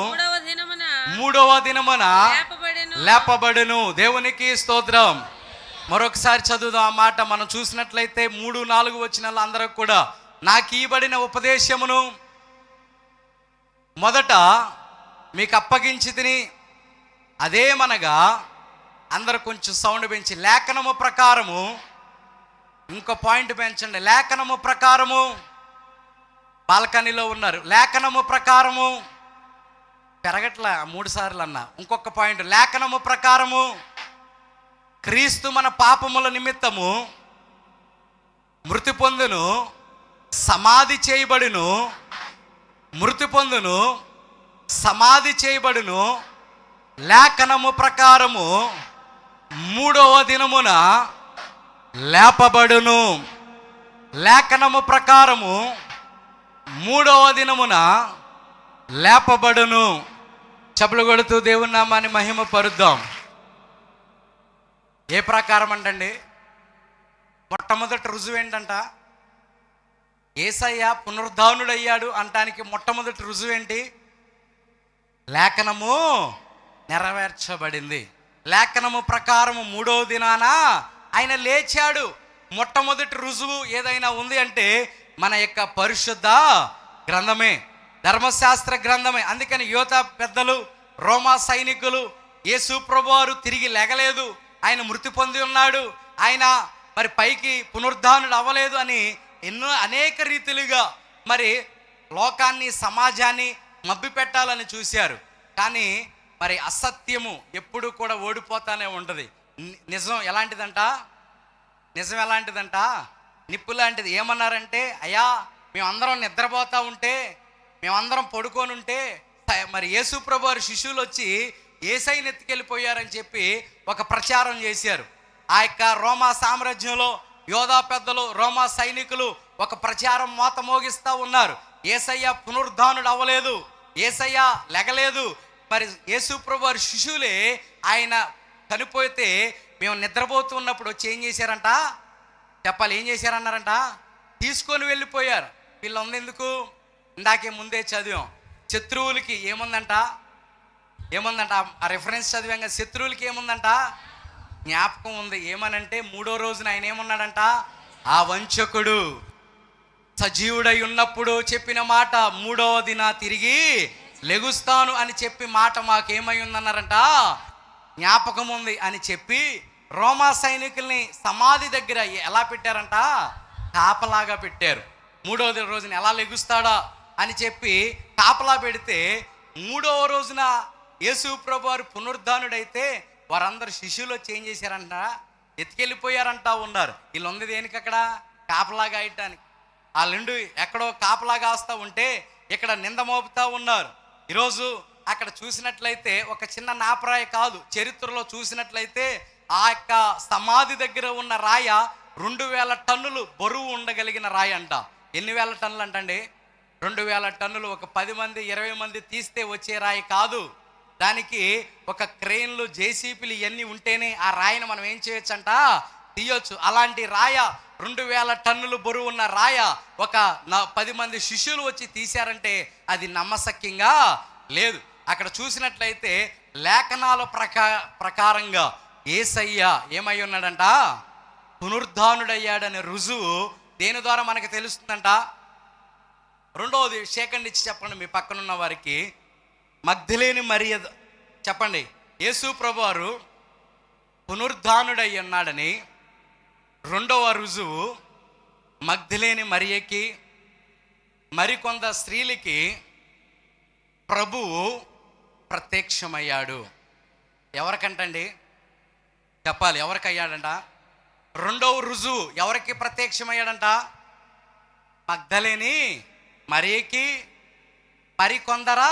మూడవ దినమున లేపబడెను. దేవునికి స్తోత్రం. మరొకసారి చదువుదాం ఆ మాట. మనం చూసినట్లయితే 3-4 వచనాలు అందరూ కూడా, నాకు ఇవ్వబడిన ఉపదేశమును మొదట మీకు అప్పగించితిని, అదేమనగా, అందరూ కొంచెం సౌండ్ పెంచి, లేఖనము ప్రకారము, ఇంకో పాయింట్ పెంచండి, లేఖనము ప్రకారము. బాల్కనీలో ఉన్నారు, లేఖనము ప్రకారము పెరగట్ల 3 సార్లు అన్నా. ఇంకొక పాయింట్, లేఖనము ప్రకారము క్రీస్తు మన పాపముల నిమిత్తము మృతి పొందును, సమాధి చేయబడును, మృతి పొందును, సమాధి చేయబడును, లేఖనము ప్రకారము మూడవ దినమున లేపబడును. లేఖనము ప్రకారము మూడవ దినమున లేపబడును. చప్పలు కొడుతూ దేవుని నామాన్ని మహిమ పరుద్దాం. ఏ ప్రకారం అంటండి? మొట్టమొదటి రుజువు ఏంటంట? యేసయ్య పునరుద్ధానుడయ్యాడు అంటానికి మొట్టమొదటి రుజువు ఏంటి? లేఖనము నెరవేర్చబడింది. లేఖనము ప్రకారము మూడవ దినాన ఆయన లేచాడు. మొట్టమొదటి రుజువు ఏదైనా ఉంది అంటే మన యొక్క పరిశుద్ధ గ్రంథమే, ధర్మశాస్త్ర గ్రంథమే. అందుకని యువత పెద్దలు, రోమా సైనికులు, యేసు ప్రభువారు తిరిగి లేగలేదు, ఆయన మృతి పొంది ఉన్నాడు, ఆయన మరి పైకి పునరుద్ధానుడు అవ్వలేదు అని అనేక రీతిలుగా మరి లోకాన్ని, సమాజాన్ని మభ్య పెట్టాలని చూశారు. కానీ మరి అసత్యము ఎప్పుడు కూడా ఓడిపోతానే ఉంటుంది. నిజం ఎలాంటిదంట? నిజం ఎలాంటిదంట? నిప్పు లాంటిది. ఏమన్నారంటే, అయ్యా మేమందరం నిద్రపోతూ ఉంటే, మేమందరం పడుకొని ఉంటే మరి యేసు ప్రభు వారి శిష్యులు వచ్చి యేసయ్యని ఎత్తుకెళ్ళిపోయారని చెప్పి ఒక ప్రచారం చేశారు. ఆ యొక్క రోమా సామ్రాజ్యంలో యోధా పెద్దలు, రోమా సైనికులు ఒక ప్రచారం మోత మోగిస్తూ ఉన్నారు. యేసయ్య పునరుద్ధానుడు అవ్వలేదు, యేసయ్య లెగలేదు. మరి యేసు ప్రభు వారి శిష్యులే ఆయన చనిపోతే మేము నిద్రపోతూ ఉన్నప్పుడు వచ్చి ఏం చేశారంట చెప్పాలి? ఏం చేశారన్నారంట? తీసుకొని వెళ్ళిపోయారు. వీళ్ళు ఉంది ఎందుకు? ఇందాకే ముందే చదివాం, శత్రువులకి ఏముందంట ఆ రెఫరెన్స్ చదివాక శత్రువులకి ఏముందంట? జ్ఞాపకం ఉంది. ఏమనంటే 3వ రోజున ఆయన ఏమన్నాడంట? ఆ వంచకుడు సజీవుడై ఉన్నప్పుడు చెప్పిన మాట 3వ దిన తిరిగి లెగుస్తాను అని చెప్పి మాట మాకేమై ఉందన్నారంట? జ్ఞాపకం ఉంది అని చెప్పి రోమా సైనికుల్ని సమాధి దగ్గర ఎలా పెట్టారంట? కాపలాగా పెట్టారు. 3వ రోజున ఎలా లెగుస్తాడా అని చెప్పి కాపలా పెడితే 3వ రోజున యేసు ప్రభు వారు పునరుద్ధానుడైతే వారందరూ శిష్యులు వచ్చి ఏం చేశారంట? ఎత్తుకెళ్ళిపోయారంట ఉన్నారు. వీళ్ళు ఉంది దేనికి? అక్కడ కాపలాగా అయ్యటానికి. వాళ్ళుండి ఎక్కడో కాపలాగా వస్తూ ఉంటే ఇక్కడ నింద మోపుతా ఉన్నారు. ఈరోజు అక్కడ చూసినట్లయితే ఒక చిన్న నాపరాయ కాదు, చరిత్రలో చూసినట్లయితే ఆ యొక్క సమాధి దగ్గర ఉన్న రాయ 2000 టన్నులు బరువు ఉండగలిగిన రాయి అంట. ఎన్ని వేల టన్నులు అంటండి? 2000 టన్నులు. ఒక 10 మంది 20 మంది తీస్తే వచ్చే రాయి కాదు. దానికి ఒక క్రెయిన్లు, జేసీపీలు ఇవన్నీ ఉంటేనే ఆ రాయిని మనం ఏం చేయొచ్చంట? తీయొచ్చు. అలాంటి రాయ 2000 టన్నులు బరువు ఉన్న రాయ ఒక 10 మంది శిష్యులు వచ్చి తీశారంటే అది నమ్మశక్యంగా లేదు. అక్కడ చూసినట్లయితే లేఖనాల ప్రకారంగా యేసయ్య ఏమై ఉన్నాడంట? పునరుద్ధానుడయ్యాడనే రుజువు దేని ద్వారా మనకు తెలుస్తుందంట? రెండవది షేకండ్ ఇచ్చి చెప్పండి మీ పక్కనున్న వారికి. మగ్ధలేని మరియ చెప్పండి. యేసు ప్రభువారు పునరుద్ధానుడై ఉన్నాడని రెండవ రుజువు మగ్ధలేని మరియకి మరికొంత స్త్రీలకి ప్రభువు ప్రత్యక్షమయ్యాడు. ఎవరికంటండి? చెప్పాలి, ఎవరికి అయ్యాడంట? రెండవ రుజువు ఎవరికి ప్రత్యక్షమయ్యాడంట? మగ్ధలేని మరియకి మరికొందరా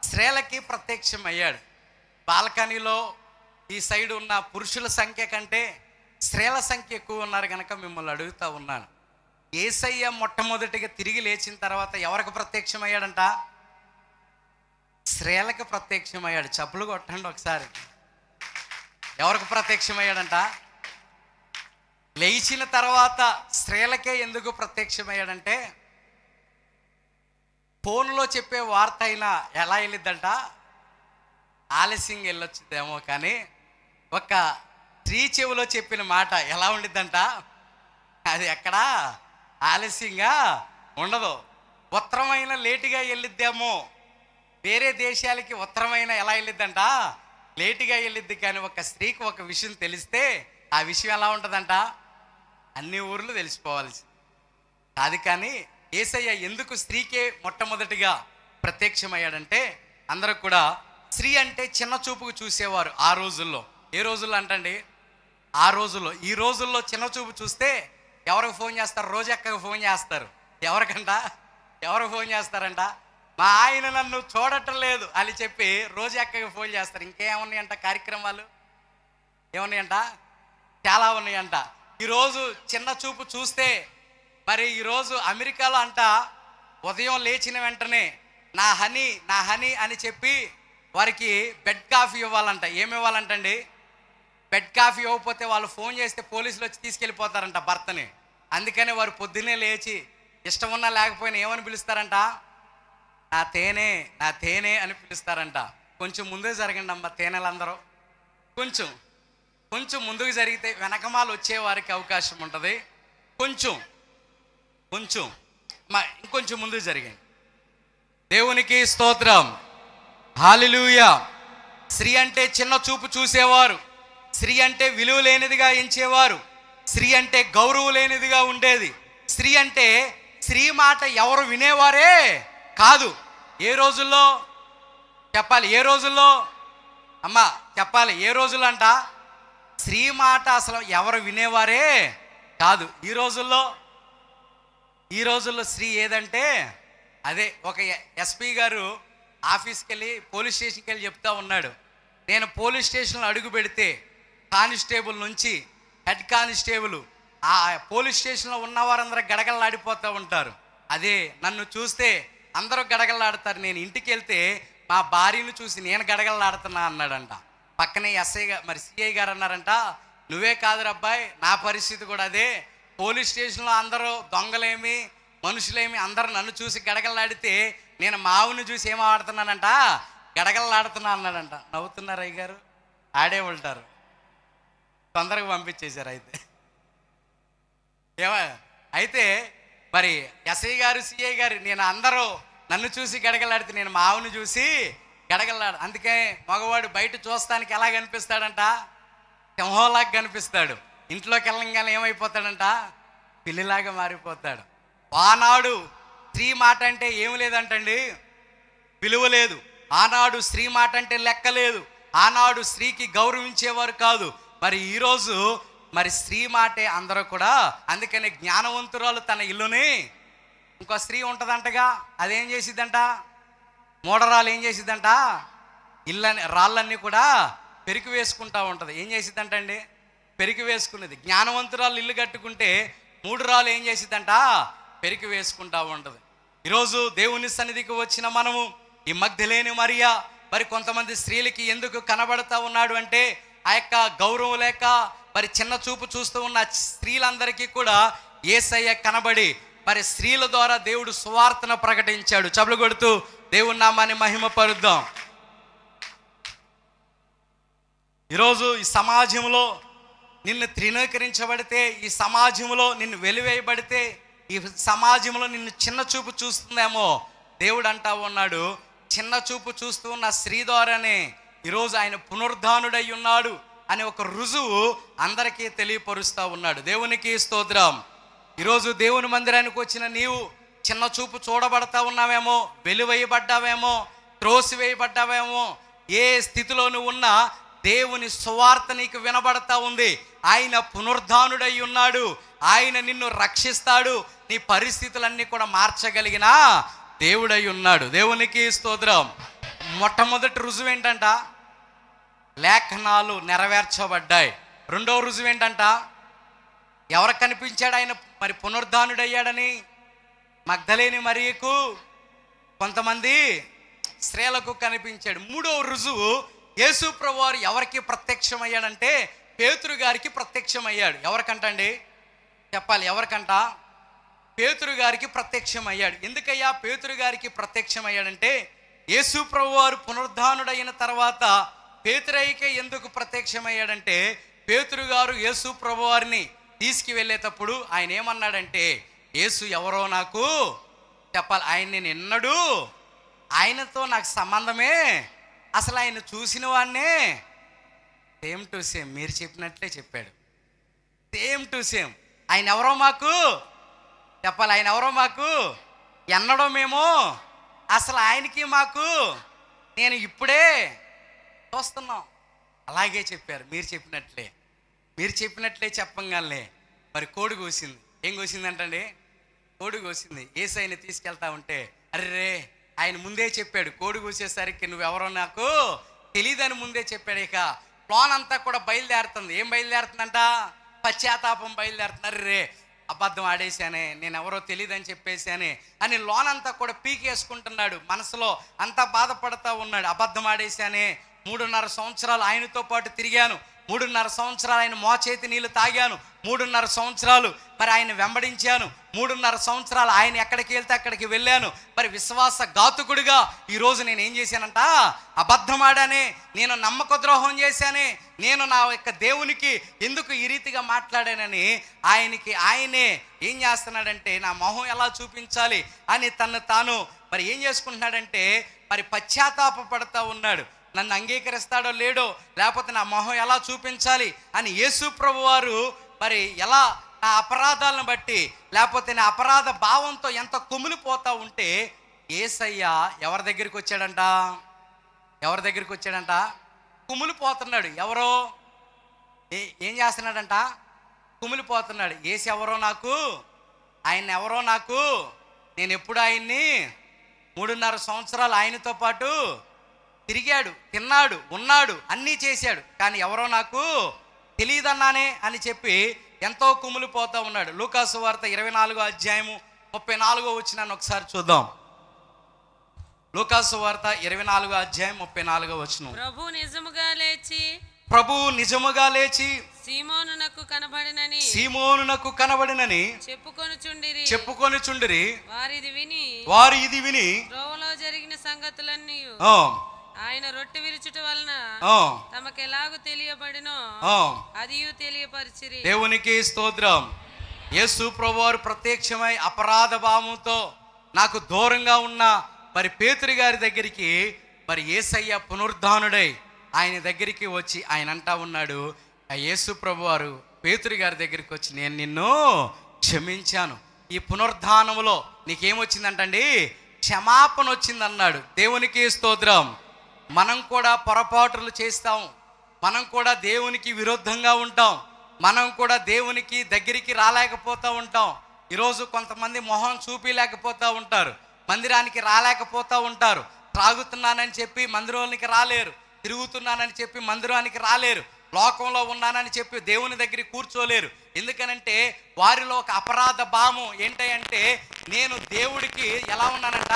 స్త్రీలకి ప్రత్యక్షమయ్యాడు. బాల్కనీలో ఈ సైడ్ ఉన్న పురుషుల సంఖ్య కంటే స్త్రీల సంఖ్య ఎక్కువ ఉన్నారు కనుక మిమ్మల్ని అడుగుతూ ఉన్నాను. యేసయ్య మొట్టమొదటిగా తిరిగి లేచిన తర్వాత ఎవరికి ప్రత్యక్షమయ్యాడంట? స్త్రీలకు ప్రత్యక్షమయ్యాడు. చప్పులు కొట్టండి ఒకసారి. ఎవరికి ప్రత్యక్షమయ్యాడంట? లేచిన తర్వాత స్త్రీలకే ఎందుకు ప్రత్యక్షమయ్యాడంటే, ఫోన్లో చెప్పే వార్త అయినా ఎలా వెళ్ళిద్దంట? ఆలస్యంగా వెళ్ళొచ్చుదేమో, కానీ ఒక స్త్రీ చెవిలో చెప్పిన మాట ఎలా ఉండిద్దంట? అది ఎక్కడా ఆలస్యంగా ఉండదు. ఉత్తరమైన లేటుగా వెళ్ళిద్దేమో, వేరే దేశాలకి ఉత్తరమైన ఎలా వెళ్ళిద్దంట? లేటుగా వెళ్ళిద్ది. కానీ ఒక స్త్రీకి ఒక విషయం తెలిస్తే ఆ విషయం ఎలా ఉంటుందంట? అన్ని ఊర్లు తెలిసిపోవాల్సి కాదు. కానీ యేసయ్య ఎందుకు స్త్రీకే మొట్టమొదటిగా ప్రత్యక్షమయ్యాడంటే, అందరూ కూడా స్త్రీ అంటే చిన్న చూపుకు చూసేవారు ఆ రోజుల్లో. ఏ రోజుల్లో అంటండి? ఆ రోజుల్లో. ఈ రోజుల్లో చిన్న చూపు చూస్తే ఎవరికి ఫోన్ చేస్తారు? రోజెక్కకి ఫోన్ చేస్తారు. ఎవరికంట? ఎవరికి ఫోన్ చేస్తారంట? మా ఆయన నన్ను చూడటం లేదు అని చెప్పి రోజెక్కకి ఫోన్ చేస్తారు. ఇంకేమున్నాయంట కార్యక్రమాలు? ఏమున్నాయంట? చాలా ఉన్నాయంట. ఈరోజు చిన్న చూపు చూస్తే మరి ఈరోజు అమెరికాలో అంట ఉదయం లేచిన వెంటనే నా హనీ అని చెప్పి వారికి బెడ్ కాఫీ ఇవ్వాలంట. ఏమి ఇవ్వాలంటండి? బెడ్ కాఫీ ఇవ్వకపోతే వాళ్ళు ఫోన్ చేస్తే పోలీసులు వచ్చి తీసుకెళ్ళిపోతారంట భర్తని. అందుకని వారు పొద్దున్నే లేచి ఇష్టం ఉన్నా లేకపోయినా ఏమని పిలుస్తారంట? నా తేనె అని పిలుస్తారంట. కొంచెం ముందుకు జరగండి అమ్మ తేనెలందరూ. కొంచెం ముందుకు జరిగితే వెనకమాలు వచ్చే వారికి అవకాశం ఉంటుంది. కొంచెం ఇంకొంచెం ముందుకు జరిగండి. దేవునికి స్తోత్రం, హల్లెలూయా. స్త్రీ అంటే చిన్న చూపు చూసేవారు, స్త్రీ అంటే విలువ లేనిదిగా ఎంచేవారు, స్త్రీ అంటే గౌరవం లేనిదిగా ఉండేది. స్త్రీ అంటే స్త్రీ మాట ఎవరు వినేవారే కాదు. ఏ రోజుల్లో చెప్పాలి? ఏ రోజుల్లో అమ్మ చెప్పాలి? ఏ రోజుల్లో అంట స్త్రీ మాట అసలు ఎవరు వినేవారే కాదు. ఈ రోజుల్లో స్త్రీ ఏదంటే అదే. ఒక ఎస్పీ గారు ఆఫీస్కి వెళ్ళి పోలీస్ స్టేషన్కి వెళ్ళి చెప్తా ఉన్నాడు, నేను పోలీస్ స్టేషన్లో అడుగు పెడితే కానిస్టేబుల్ నుంచి హెడ్ కానిస్టేబుల్ ఆ పోలీస్ స్టేషన్లో ఉన్నవారందరూ గడగడలాడిపోతూ ఉంటారు. అదే నన్ను చూస్తే అందరూ గడగడలాడతారు. నేను ఇంటికి వెళ్తే మా భార్యను చూసి నేను గడగడలాడుతున్నా అన్నాడంట. పక్కనే సిఐ గారు అన్నారంట, నువ్వే కాదురా అబ్బాయి, నా పరిస్థితి కూడా అదే. పోలీస్ స్టేషన్లో అందరూ దొంగలేమి మనుషులేమి అందరూ నన్ను చూసి గడగడలాడితే నేను మా ఆవుని చూసి ఏం ఆడుతున్నానంట, గడగడలాడుతున్నా అన్నాడంట. నవ్వుతున్నారు అయ్య గారు, ఆడే ఉంటారు. తొందరగా పంపించేశారు. అయితే మరి ఎస్ఐ గారు, సిఐ గారు, నేను అందరూ నన్ను చూసి గడగలాడితే నేను మా ఆవుని చూసి గడగలాడు. అందుకే మగవాడు బయట చూస్తానికి ఎలా కనిపిస్తాడంట, సింహంలాగా కనిపిస్తాడు. ఇంట్లోకి వెళ్ళంగానే ఏమైపోతాడంట, పిల్లిలాగా మారిపోతాడు. ఆనాడు స్త్రీ మాట అంటే ఏమి లేదంటండి, విలువ లేదు. ఆనాడు స్త్రీ మాట అంటే లెక్క లేదు. ఆనాడు స్త్రీకి గౌరవించేవారు కాదు. మరి ఈరోజు మరి స్త్రీ మాటే అందరూ కూడా. అందుకని జ్ఞానవంతురాలు తన ఇల్లుని, ఇంకో స్త్రీ ఉంటుందంటగా, అదేం చేసిద్దంట, మూడరాలు ఏం చేసిద్దంట, ఇళ్ళని రాళ్ళన్నీ కూడా పెరికి వేసుకుంటా ఉంటుంది. ఏం చేసిద్దంటండి, పెరికి వేసుకునేది. జ్ఞానవంతురాలు ఇల్లు కట్టుకుంటే 3 రాళ్ళు ఏం చేసిద్దంట, పెరికి వేసుకుంటా ఉంటుంది. ఈరోజు దేవుని సన్నిధికి వచ్చిన మనము ఈ మగ్ధలేని మరియా మరి కొంతమంది స్త్రీలకి ఎందుకు కనబడతా ఉన్నాడు అంటే, ఆ యొక్క గౌరవం లేక మరి చిన్న చూపు చూస్తూ ఉన్న స్త్రీలందరికీ కూడా యేసయ్య కనబడి మరి స్త్రీల ద్వారా దేవుడు సువార్తను ప్రకటించాడు. చబలు కొడుతూ దేవుని నామాన్ని మహిమపరుద్దాం. ఈరోజు ఈ సమాజంలో నిన్ను తృణీకరించబడితే, ఈ సమాజంలో నిన్ను వెలివేయబడితే, ఈ సమాజంలో నిన్ను చిన్న చూపు చూస్తుందేమో, దేవుడు అంటా ఉన్నాడు, చిన్న చూపు చూస్తూ ఉన్న స్త్రీ ద్వారానే ఈరోజు ఆయన పునరుద్ధానుడై ఉన్నాడు అని ఒక రుజువు అందరికీ తెలియపరుస్తూ ఉన్నాడు. దేవునికి స్తోత్రం. ఈరోజు దేవుని మందిరానికి వచ్చిన నీవు చిన్న చూపు చూడబడతా ఉన్నావేమో, వెలివేయబడ్డావేమో, త్రోసివేయబడ్డావేమో, ఏ స్థితిలో నువ్వు ఉన్నా దేవుని సువార్త నీకు వినబడతా ఉంది. ఆయన పునరుద్ధానుడై ఉన్నాడు. ఆయన నిన్ను రక్షిస్తాడు. నీ పరిస్థితులన్నీ కూడా మార్చగలిగిన దేవుడై ఉన్నాడు. దేవునికి స్తోత్రం. మొట్టమొదటి రుజువు ఏంటంట, లేఖనాలు నెరవేర్చబడ్డాయి. రెండవ రుజువు ఏంటంట, ఎవరు కనిపించాడు ఆయన మరి పునరుద్ధానుడయ్యాడని, మగ్ధలేని మరియకు, కొంతమంది స్త్రీలకు కనిపించాడు. మూడవ రుజువు, యేసు ప్రభువారు ఎవరికి ప్రత్యక్షమయ్యాడంటే పేతురు గారికి ప్రత్యక్షమయ్యాడు. ఎవరికంటండి చెప్పాలి, ఎవరికంట, పేతురు గారికి ప్రత్యక్షమయ్యాడు. ఎందుకయ్యా పేతురు గారికి ప్రత్యక్షమయ్యాడంటే, యేసు ప్రభువారు పునరుద్ధానుడైన తర్వాత పేతురయ్యకే ఎందుకు ప్రత్యక్షమయ్యాడంటే, పేతురు గారు యేసు ప్రభువారిని తీసుకువెళ్ళేటప్పుడు ఆయన ఏమన్నాడంటే, యేసు ఎవరో నాకు చెప్పాలి, ఆయన నేను ఎన్నడూ, ఆయనతో నాకు సంబంధమే, అసలు ఆయన చూసిన వాడినే. సేమ్ టు సేమ్ మీరు చెప్పినట్లే చెప్పాడు. సేమ్ టు సేమ్ ఆయన ఎవరో మాకు చెప్పాలి, ఆయన ఎవరో మాకు ఎన్నడో మేము, అసలు ఆయనకి మాకు నేను ఇప్పుడే చూస్తున్నాం. అలాగే చెప్పారు మీరు చెప్పినట్లే. మీరు చెప్పినట్లే చెప్పంగానే మరి కోడి కోసింది. ఏం కోసిందంటండి, కోడి కోసింది. యేసయ్యని తీసుకెళ్తా ఉంటే, అర్రే ఆయన ముందే చెప్పాడు, కోడి కూసేసరికి నువ్వెవరో నాకు తెలియదని ముందే చెప్పాడు. ఇక ప్లాన్ అంతా కూడా బయలుదేరుతుంది. ఏం బయలుదేరుతుందంట, పశ్చాత్తాపం బయలుదేరుతుంది. అర్రే అబద్ధం ఆడేశానే, నేను ఎవరో తెలియదని చెప్పేశానే అని లోనంతా కూడా పీకేసుకుంటున్నాడు. మనసులో అంతా బాధపడతా ఉన్నాడు. అబద్ధం ఆడేశానే, 3.5 సంవత్సరాలు ఆయనతో పాటు తిరిగాను, 3.5 సంవత్సరాలు ఆయన మోచేతి నీళ్ళు తాగాను, 3.5 సంవత్సరాలు మరి ఆయన వెంబడించాను, 3.5 సంవత్సరాలు ఆయన ఎక్కడికి వెళ్తే అక్కడికి వెళ్ళాను. మరి విశ్వాస ఘాతుకుడిగా ఈరోజు నేను ఏం చేశానంట, అబద్ధం ఆడానే, నేను నమ్మక ద్రోహం చేశానే, నేను నా యొక్క దేవునికి ఎందుకు ఈ రీతిగా మాట్లాడానని ఆయనే ఏం చేస్తున్నాడంటే, నా మొహం ఎలా చూపించాలి అని తను తాను మరి ఏం చేసుకుంటున్నాడంటే మరి పశ్చాత్తాప పడుతూ ఉన్నాడు. నన్ను అంగీకరిస్తాడో లేడో, లేకపోతే నా మొహం ఎలా చూపించాలి అని యేసు ప్రభువారు మరి ఎలా నా అపరాధాలను బట్టి, లేకపోతే నా అపరాధ భావంతో ఎంత కుమిలిపోతా ఉంటే, యేసయ్య ఎవరి దగ్గరికి వచ్చాడంట, ఎవరి దగ్గరికి వచ్చాడంట, కుమిలిపోతున్నాడు. ఎవరో ఏం చేస్తున్నాడంట, కుమిలిపోతున్నాడు. యేసు ఎవరో నాకు, ఆయన ఎవరో నాకు, నేను ఎప్పుడు ఆయన్ని 3.5 సంవత్సరాలు ఆయనతో పాటు తిరిగాడు, తిన్నాడు, ఉన్నాడు, అన్నీ చేశాడు, కానీ ఎవరో నాకు తెలియదన్నానే అని చెప్పి ఎంతో కుమిలిపోతూ ఉన్నాడు. లూకాసు వార్త 24వ అధ్యాయము 34వ వచనాన్ని ఒకసారి చూద్దాం. లూకాసు వార్త 24వ అధ్యాయం 34వ వచనం. ప్రభువు నిజముగా లేచి సీమోనునకు కనబడినని చెప్పుకొనుచుండిరి. వారు ఇది విని సంగతులన్నీ ఆ, ఆయన రొట్టె విరుచుట వలన ఆ, తమకెలాగు తెలియబడినో ఆ. అదియు తెలియపరిచిరి. దేవునికి స్తోత్రం. యేసు ప్రభువారు ప్రత్యక్షమై అపరాధ భావంతో నాకు దూరంగా ఉన్న మరి పేతురు గారి దగ్గరికి మరి యేసయ్య పునరుద్ధానుడై ఆయన దగ్గరికి వచ్చి ఆయన అంటా ఉన్నాడు, ఆ యేసు ప్రభువారు పేతురు గారి దగ్గరికి వచ్చి నేను నిన్ను క్షమించాను. ఈ పునరుద్ధానములో నీకేమొచ్చిందంటండి, క్షమాపణ వచ్చిందన్నాడు. దేవునికి స్తోత్రం. మనం కూడా పొరపాటులు చేస్తాం, మనం కూడా దేవునికి విరుద్ధంగా ఉంటాం, మనం కూడా దేవునికి దగ్గరికి రాలేకపోతూ ఉంటాం. ఈరోజు కొంతమంది మొహం చూపించలేకపోతూ ఉంటారు, మందిరానికి రాలేకపోతూ ఉంటారు. త్రాగుతున్నానని చెప్పి మందిరానికి రాలేరు, తిరుగుతున్నానని చెప్పి మందిరానికి రాలేరు, లోకంలో ఉన్నానని చెప్పి దేవుని దగ్గర కూర్చోలేరు. ఎందుకనంటే వారిలో ఒక అపరాధ భావం ఏంటంటే నేను దేవుడికి ఎలా ఉన్నానంట,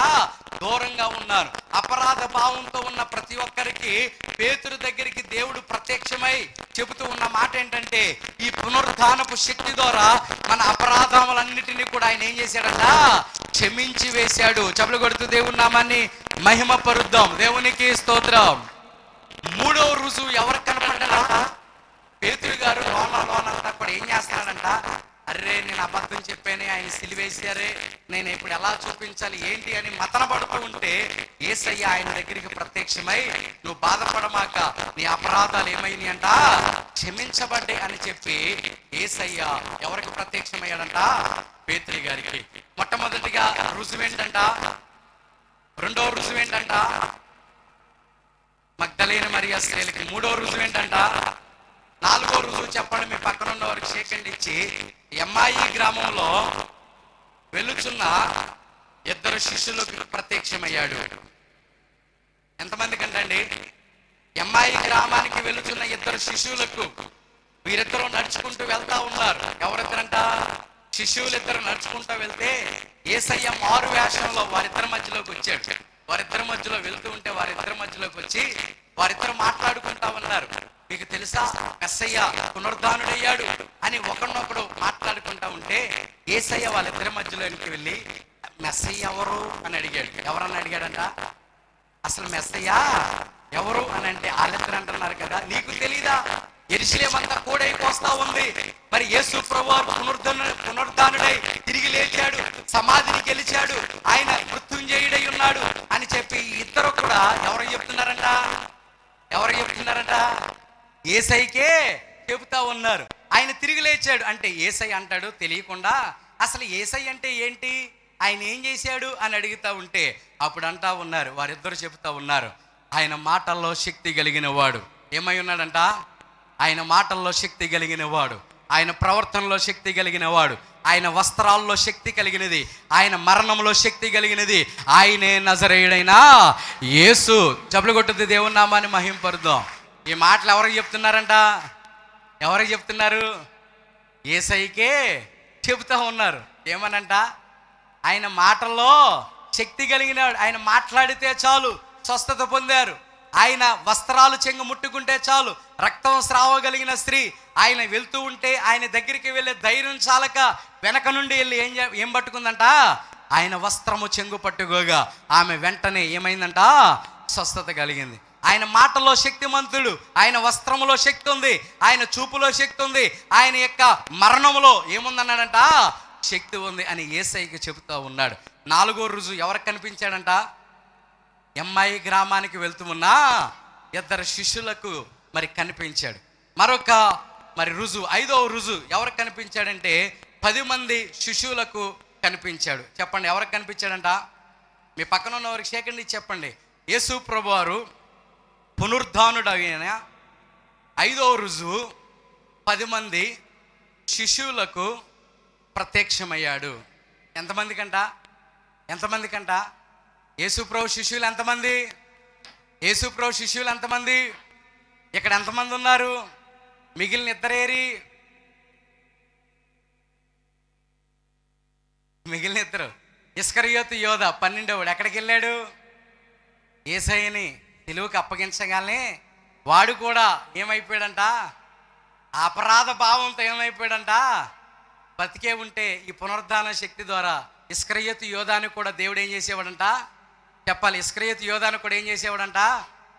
దూరంగా ఉన్నాను. అపరాధ భావంతో ఉన్న ప్రతి ఒక్కరికి పేతురు దగ్గరికి దేవుడు ప్రత్యక్షమై చెబుతూ ఉన్న మాట ఏంటంటే ఈ పునరుద్ధానపు శక్తి ద్వారా మన అపరాధములన్నిటినీ కూడా ఆయన ఏం చేశాడంట, క్షమించి వేశాడు. చప్పలు కొడుతూ దేవుని నామాన్ని మహిమ పరుద్దాం. దేవునికి స్తోత్రం. మూడవ రుజువు ఎవరు కనపడ్డారంట, పేతురు గారు లోనంతా కూడా ఏం చేస్తున్నాడంట, అర్రే నేను అబద్ధం చెప్పాను, ఆయన సిలివేశారే, నేను ఇప్పుడు ఎలా చూపించాలి ఏంటి అని మతన పడుతూ ఉంటే యేసయ్య ఆయన దగ్గరికి ప్రత్యక్షమై నువ్వు బాధపడమాక, నీ అపరాధాలు ఏమైనాయి అంట, క్షమించబడ్డాయి అని చెప్పి యేసయ్య ఎవరికి ప్రత్యక్షమయ్యాడంట, పేతురు గారికి. మొట్టమొదటిగా రుజువేంటంట, రెండవ రుజువేంటంట మగ్దలేని మరియ స్త్రీలకి, మూడో రుజువు ఏంటంట, నాలుగో రుజువు చెప్పండి మీ పక్కన ఉన్న వారికి షేకండి ఇచ్చి. ఎమ్మాయి గ్రామంలో వెలుచున్న ఇద్దరు శిష్యులకు ప్రత్యక్షమయ్యాడు. ఎంతమంది కంటండి, ఎమ్మాయి గ్రామానికి వెలుచున్న ఇద్దరు శిష్యులకు, వీరిద్దరూ నడుచుకుంటూ వెళ్తా ఉన్నారు. ఎవరిద్దరంట, శిష్యులిద్దరు నడుచుకుంటూ వెళ్తే యేసయ్య మారు వేషంలో వారిద్దరి మధ్యలోకి వచ్చాడు. వారిద్దరి మధ్యలో వెళ్తూ ఉంటే వారిద్దరి మధ్యలోకి వచ్చి వారిద్దరు మాట్లాడుకుంటా ఉన్నారు. మీకు తెలుసా మెస్సయ్య పునరుద్ధానుడయ్యాడు అని ఒకరినొకడు మాట్లాడుకుంటా ఉంటే యేసయ్య వాళ్ళిద్దరి మధ్యలోకి వెళ్ళి మెస్సయ్య ఎవరు అని అడిగాడు. ఎవరని అడిగాడంట, అసలు మెస్సయ్య ఎవరు అని అంటే వాళ్ళిద్దరు అంటున్నారు కదా, నీకు తెలీదా, యెరూషలేమంతా కూడైపోస్తా ఉంది, మరి యేసు ప్రభువు పునరుద్ధానుడై తిరిగి లేచాడు, సమాధిని గెలిచాడు, ఆయన మృత్యుంజయుడై ఉన్నాడు అని చెప్పి ఇద్దరు కూడా ఎవరు చెప్తున్నారంట, యేసయ్యకే చెబుతా ఉన్నారు. ఆయన తిరిగి లేచాడు అంటే యేసయ్య అంటాడు తెలియకుండా, అసలు యేసయ్య అంటే ఏంటి, ఆయన ఏం చేశాడు అని అడుగుతా ఉంటే అప్పుడు అంటా ఉన్నారు, వారిద్దరు చెబుతా ఉన్నారు, ఆయన మాటల్లో శక్తి కలిగిన వాడు. ఏమై ఉన్నాడంట, ఆయన మాటల్లో శక్తి కలిగిన వాడు, ఆయన ప్రవర్తనలో శక్తి కలిగిన వాడు, ఆయన వస్త్రాల్లో శక్తి కలిగినది, ఆయన మరణంలో శక్తి కలిగినది, ఆయనే నజరేయుడైన యేసు. చప్పలు కొట్టుద్ది దేవుని నామాన్ని మహింపరుద్దాం. ఈ మాటలు ఎవరికి చెప్తున్నారంట, ఎవరికి చెప్తున్నారు, యేసయ్యకే చెబుతా ఉన్నారు. ఏమనంట, ఆయన మాటల్లో శక్తి కలిగినాడు, ఆయన మాట్లాడితే చాలు స్వస్థత పొందారు, ఆయన వస్త్రాలు చెంగు ముట్టుకుంటే చాలు రక్తం స్రావగలిగిన స్త్రీ, ఆయన వెళ్తూ ఉంటే ఆయన దగ్గరికి వెళ్ళే ధైర్యం చాలక వెనక నుండి వెళ్ళి ఏం పట్టుకుందంట, ఆయన వస్త్రము చెంగు పట్టుకోగా ఆమె వెంటనే ఏమైందంట, స్వస్థత కలిగింది. ఆయన మాటల్లో శక్తిమంతుడు, ఆయన వస్త్రములో శక్తి ఉంది, ఆయన చూపులో శక్తి ఉంది, ఆయన యొక్క మరణములో ఏముందన్నాడంట, శక్తి ఉంది అని యేసయ్యకి చెబుతూ ఉన్నాడు. నాలుగో రుజువు ఎవరికి కనిపించాడంట, ఎమ్మాయి గ్రామానికి వెళ్తూ ఉన్నా ఇద్దరు శిష్యులకు మరి కనిపించాడు. మరొక మరి రుజువు, ఐదవ రుజువు ఎవరికి కనిపించాడంటే 10 మంది శిష్యులకు కనిపించాడు. చెప్పండి ఎవరికి కనిపించాడంట, మీ పక్కన ఉన్న వారికి సేకండి చెప్పండి. యేసు ప్రభువారు పునరుద్ధానుడైన ఐదవ రుజువు 10 మంది శిష్యులకు ప్రత్యక్షమయ్యాడు. ఎంతమంది కంట యేసుప్రభు శిష్యులు ఎంతమంది, యేసుప్రభు శిష్యులు ఎంతమంది, ఇక్కడ ఎంతమంది ఉన్నారు, మిగిలిన ఇద్దరేరి, మిగిలిన ఇద్దరు ఇస్కరియోతు యోధ 12వ ఎక్కడికి వెళ్ళాడు, యేసయ్యని సిలువకి అప్పగించగానే వాడు కూడా ఏమైపోయాడంట, అపరాధ భావంతో ఏమైపోయాడంట, బతికే ఉంటే ఈ పునరుద్ధాన శక్తి ద్వారా ఇస్కరియోతు యోధాని కూడా దేవుడు ఏం చేసేవాడంట, చెప్పాలి. ఇస్కరియోతు యోధాను కూడా ఏం చేసేవాడంట?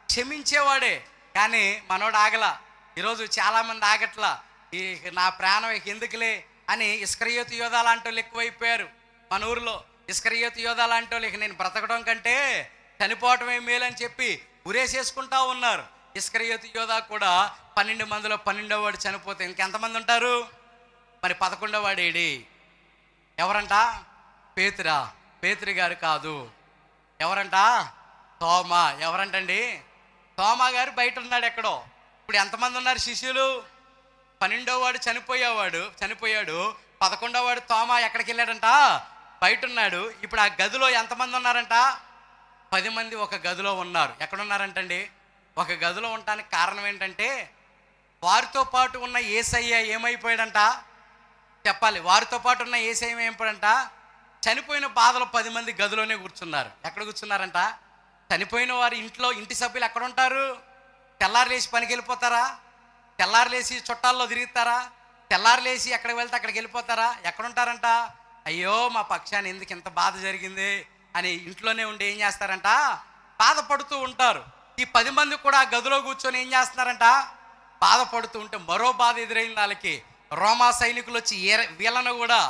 క్షమించేవాడే. కానీ మనోడు ఆగలా. ఈరోజు చాలామంది ఆగట్లా. ఈ నా ప్రాణం ఇక ఎందుకులే అని ఇస్కరియోతు యోధా లాంటి వాళ్ళు ఎక్కువైపోయారు మన ఊరిలో. ఇస్కరియోతు యోధా లాంటి వాళ్ళు ఇక నేను బ్రతకడం కంటే చనిపోవటమే మేలని చెప్పి ఉరేసేసుకుంటా ఉన్నారు. ఇస్కరియోతు యోధా కూడా 12 మందిలో 12వ వాడు చనిపోతే ఇంకెంతమంది ఉంటారు? మరి 11వ వాడు ఏడి? ఎవరంట? పేతురా. పేతురు గారు కాదు. ఎవరంట? తోమా. ఎవరంటండి? తోమా గారు బయట ఉన్నాడు ఎక్కడో. ఇప్పుడు ఎంతమంది ఉన్నారు శిష్యులు? 12వ వాడు చనిపోయాడు. 11వ వాడు తోమా ఎక్కడికి వెళ్ళాడంట? బయట ఉన్నాడు. ఇప్పుడు ఆ గదిలో ఎంతమంది ఉన్నారంట? 10 మంది ఒక గదిలో ఉన్నారు. ఎక్కడున్నారంటండి? ఒక గదిలో ఉండటానికి కారణం ఏంటంటే వారితో పాటు ఉన్న యేసయ్య ఏమైపోయాడంట? చెప్పాలి. వారితో పాటు ఉన్న యేసయ్య ఏమైపోయాడంట? చనిపోయిన బాధలో 10 మంది గదిలోనే కూర్చున్నారు. ఎక్కడ కూర్చున్నారంట? చనిపోయిన వారి ఇంటి సభ్యులు ఎక్కడ ఉంటారు? తెల్లారు లేచి పనికి వెళ్ళిపోతారా? తెల్లారు లేచి చుట్టాల్లో తిరుగుతారా? తెల్లారు లేచి ఎక్కడికి వెళ్తే అక్కడికి వెళ్ళిపోతారా? ఎక్కడుంటారంట? అయ్యో మా పక్షాన్ని ఎందుకు ఇంత బాధ జరిగింది అని ఇంట్లోనే ఉండి ఏం చేస్తారంట? బాధపడుతూ ఉంటారు. ఈ 10 మంది కూడా గదిలో కూర్చొని ఏం చేస్తున్నారంట? బాధపడుతూ ఉంటే మరో బాధ ఎదురైంది వాళ్ళకి. రోమా సైనికులు వచ్చి వీళ్ళను కూడా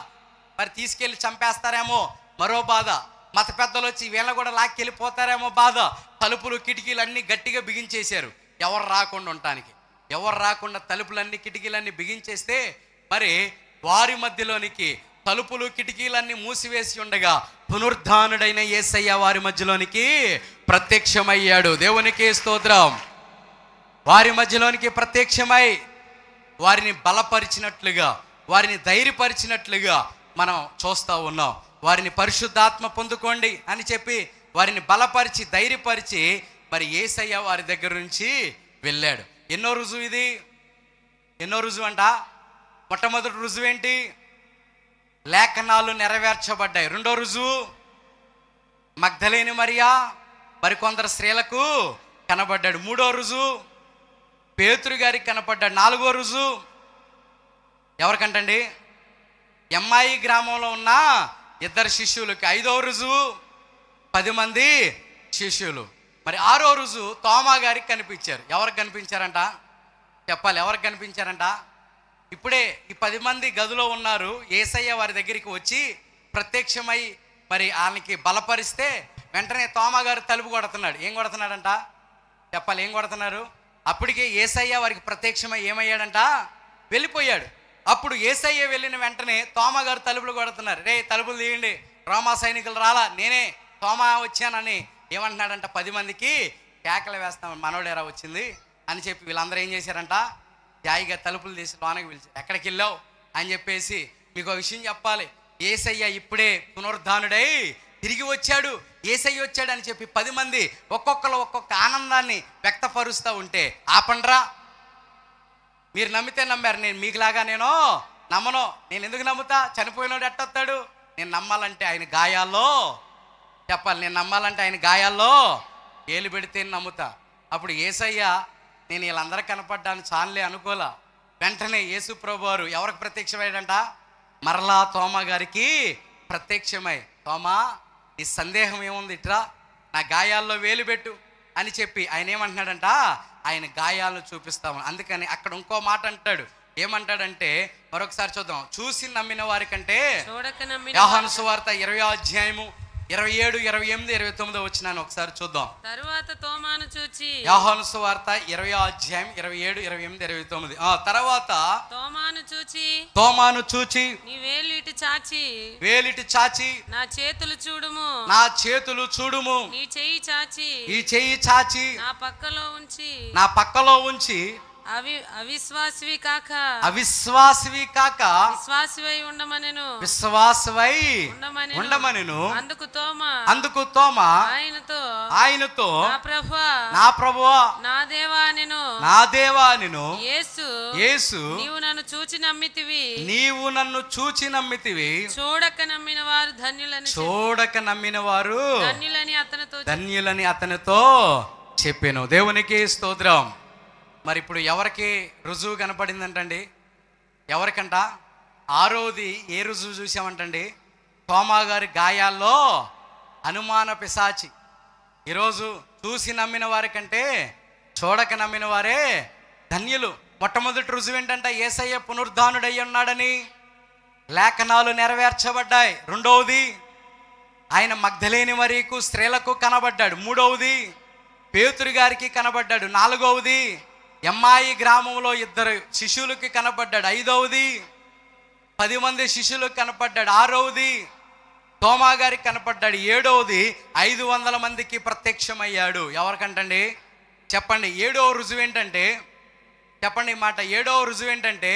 మరి తీసుకెళ్ళి చంపేస్తారేమో మరో బాధ. మత పెద్దలు వచ్చి వీళ్ళని కూడా లాక్కెళ్ళిపోతారేమో బాధ. తలుపులు కిటికీలు అన్నీ గట్టిగా బిగించేశారు ఎవరు రాకుండా ఉండటానికి. ఎవరు రాకుండా తలుపులన్నీ కిటికీలన్నీ బిగించేస్తే మరి వారి మధ్యలోనికి తలుపులు కిటికీలన్నీ మూసివేసి ఉండగా పునరుద్ధానుడైన యేసయ్య వారి మధ్యలోనికి ప్రత్యక్షమయ్యాడు. దేవునికి స్తోత్రం. వారి మధ్యలోనికి ప్రత్యక్షమై వారిని బలపరిచినట్లుగా, వారిని ధైర్యపరిచినట్లుగా మనం చూస్తూ ఉన్నాం. వారిని పరిశుద్ధాత్మ పొందుకోండి అని చెప్పి వారిని బలపరిచి ధైర్యపరిచి మరి యేసయ్య వారి దగ్గర నుంచి వెళ్ళాడు. ఎన్నో రుజువు ఇది? ఎన్నో రుజువు అంట? మొట్టమొదటి రుజువు ఏంటి? లేఖనాలు నెరవేర్చబడ్డాయి. రెండో రుజువు మగ్దలేని మరియా మరికొందరు స్త్రీలకు కనబడ్డాడు. మూడో రుజువు పేతురు గారికి కనపడ్డాడు. నాలుగో రుజువు ఎవరికంటండి? ఎమ్మాయి గ్రామంలో ఉన్న 2 శిష్యులకి. 5వ రుజువు 10 మంది శిష్యులు. మరి 6వ రుజువు తోమా గారికి కనిపించారు. ఎవరికి కనిపించారంట? చెప్పాలి. ఎవరికి కనిపించారంట? ఇప్పుడే ఈ 10 మంది గదిలో ఉన్నారు. యేసయ్య వారి దగ్గరికి వచ్చి ప్రత్యక్షమై మరి ఆయనకి బలపరిస్తే వెంటనే తోమా గారు తలుపు కొడుతున్నాడు. ఏం కొడుతున్నాడంట? చెప్పాలి. ఏం కొడుతున్నారు? అప్పటికే యేసయ్య వారికి ప్రత్యక్షమై ఏమయ్యాడంట? వెళ్ళిపోయాడు. అప్పుడు యేసయ్య వెళ్ళిన వెంటనే తోమా గారు తలుపులు కొడుతున్నారు. రే తలుపులు తీయండి, రోమా సైనికులు రాలా, నేనే తోమా వచ్చానని ఏమంటున్నాడంట? 10 మందికి కేకలు వేస్తాం, మనోడేరా వచ్చింది అని చెప్పి వీళ్ళందరూ ఏం చేశారంట? జాయిగా తలుపులు తీసి లోనకి పిలిచారు. ఎక్కడికి వెళ్ళావు అని చెప్పేసి మీకు ఒక విషయం చెప్పాలి. యేసయ్య ఇప్పుడే పునరుద్ధానుడై తిరిగి వచ్చాడు, యేసయ్య వచ్చాడు అని చెప్పి 10 మంది ఒక్కొక్కరు ఒక్కొక్క ఆనందాన్ని వ్యక్తపరుస్తూ ఉంటే ఆపండ్రా, మీరు నమ్మితే నమ్మారు, నేను మీకులాగా నేను నమ్మను. నేను ఎందుకు నమ్ముతా? చనిపోయినోడు ఎట్టొస్తాడు? నేను నమ్మాలంటే ఆయన గాయాల్లో, చెప్పాలి, నేను నమ్మాలంటే ఆయన గాయాల్లో ఏలు పెడితే నమ్ముతా. అప్పుడు యేసయ్య నేను వీళ్ళందరూ కనపడ్డాను చాలే అనుకోలా. వెంటనే యేసు ప్రభు వారు ఎవరికి ప్రత్యక్షమయ్యాడంట? మరలా తోమా గారికి ప్రత్యక్షమై, తోమా నీ సందేహం ఏముంది, ఇట్రా నా గాయాల్లో వేలు పెట్టు అని చెప్పి ఆయన ఏమంటున్నాడంట? ఆయన గాయాలను చూపిస్తాము. అందుకని అక్కడ ఇంకో మాట అంటాడు. ఏమంటాడంటే మరొకసారి చూద్దాం. చూసి నమ్మిన వారి కంటే యోహాను సువార్త 20వ అధ్యాయము 27, 28, 29 వచ్చినాను ఒకసారి చూద్దాం. తరువాత తోమాను చూచి, యోహాను సువార్త 20వ అధ్యాయం 27, 28, 29. తర్వాత తోమాను చూచి నీ వేలిటి చాచి నా చేతులు చూడుము, నీ చెయ్యి చాచి నా పక్కలో ఉంచి అవిశ్వాసివి కాక విశ్వాసివై ఉండమనెను. అందుకు తోమా ఆయనతో నా ప్రభువా నా దేవా అనెను. యేసు నీవు నన్ను చూచి నమ్మితివి, చూడక నమ్మిన వారు ధన్యులని అతనితో చెప్పాను. దేవునికి స్తోత్రం. మరి ఇప్పుడు ఎవరికి రుజువు కనపడిందంటండి? ఎవరికంట? 6వది ఏ రుజువు చూసామంటండి? తోమా గారి గాయాల్లో అనుమాన పిశాచి ఈరోజు చూసి నమ్మిన వారి కంటే చూడక నమ్మిన వారే ధన్యులు. మొట్టమొదటి రుజువు ఏంటంటే యేసయ్య పునరుద్ధానుడై ఉన్నాడని లేఖనాలు నెరవేర్చబడ్డాయి. రెండవది ఆయన మగ్ధలేని మరియకు స్త్రీలకు కనబడ్డాడు. మూడవది పేతురు గారికి కనబడ్డాడు. నాలుగవది ఎమ్మాయి గ్రామంలో 2 శిష్యులకి కనబడ్డాడు. 5వది 10 మంది శిష్యులకు కనపడ్డాడు. 6వది తోమా గారికి కనపడ్డాడు. 7వది 500 మందికి ప్రత్యక్షమయ్యాడు. ఎవరికంటండి చెప్పండి? 7వ రుజువు ఏంటంటే చెప్పండి ఈ మాట. 7వ రుజువు ఏంటంటే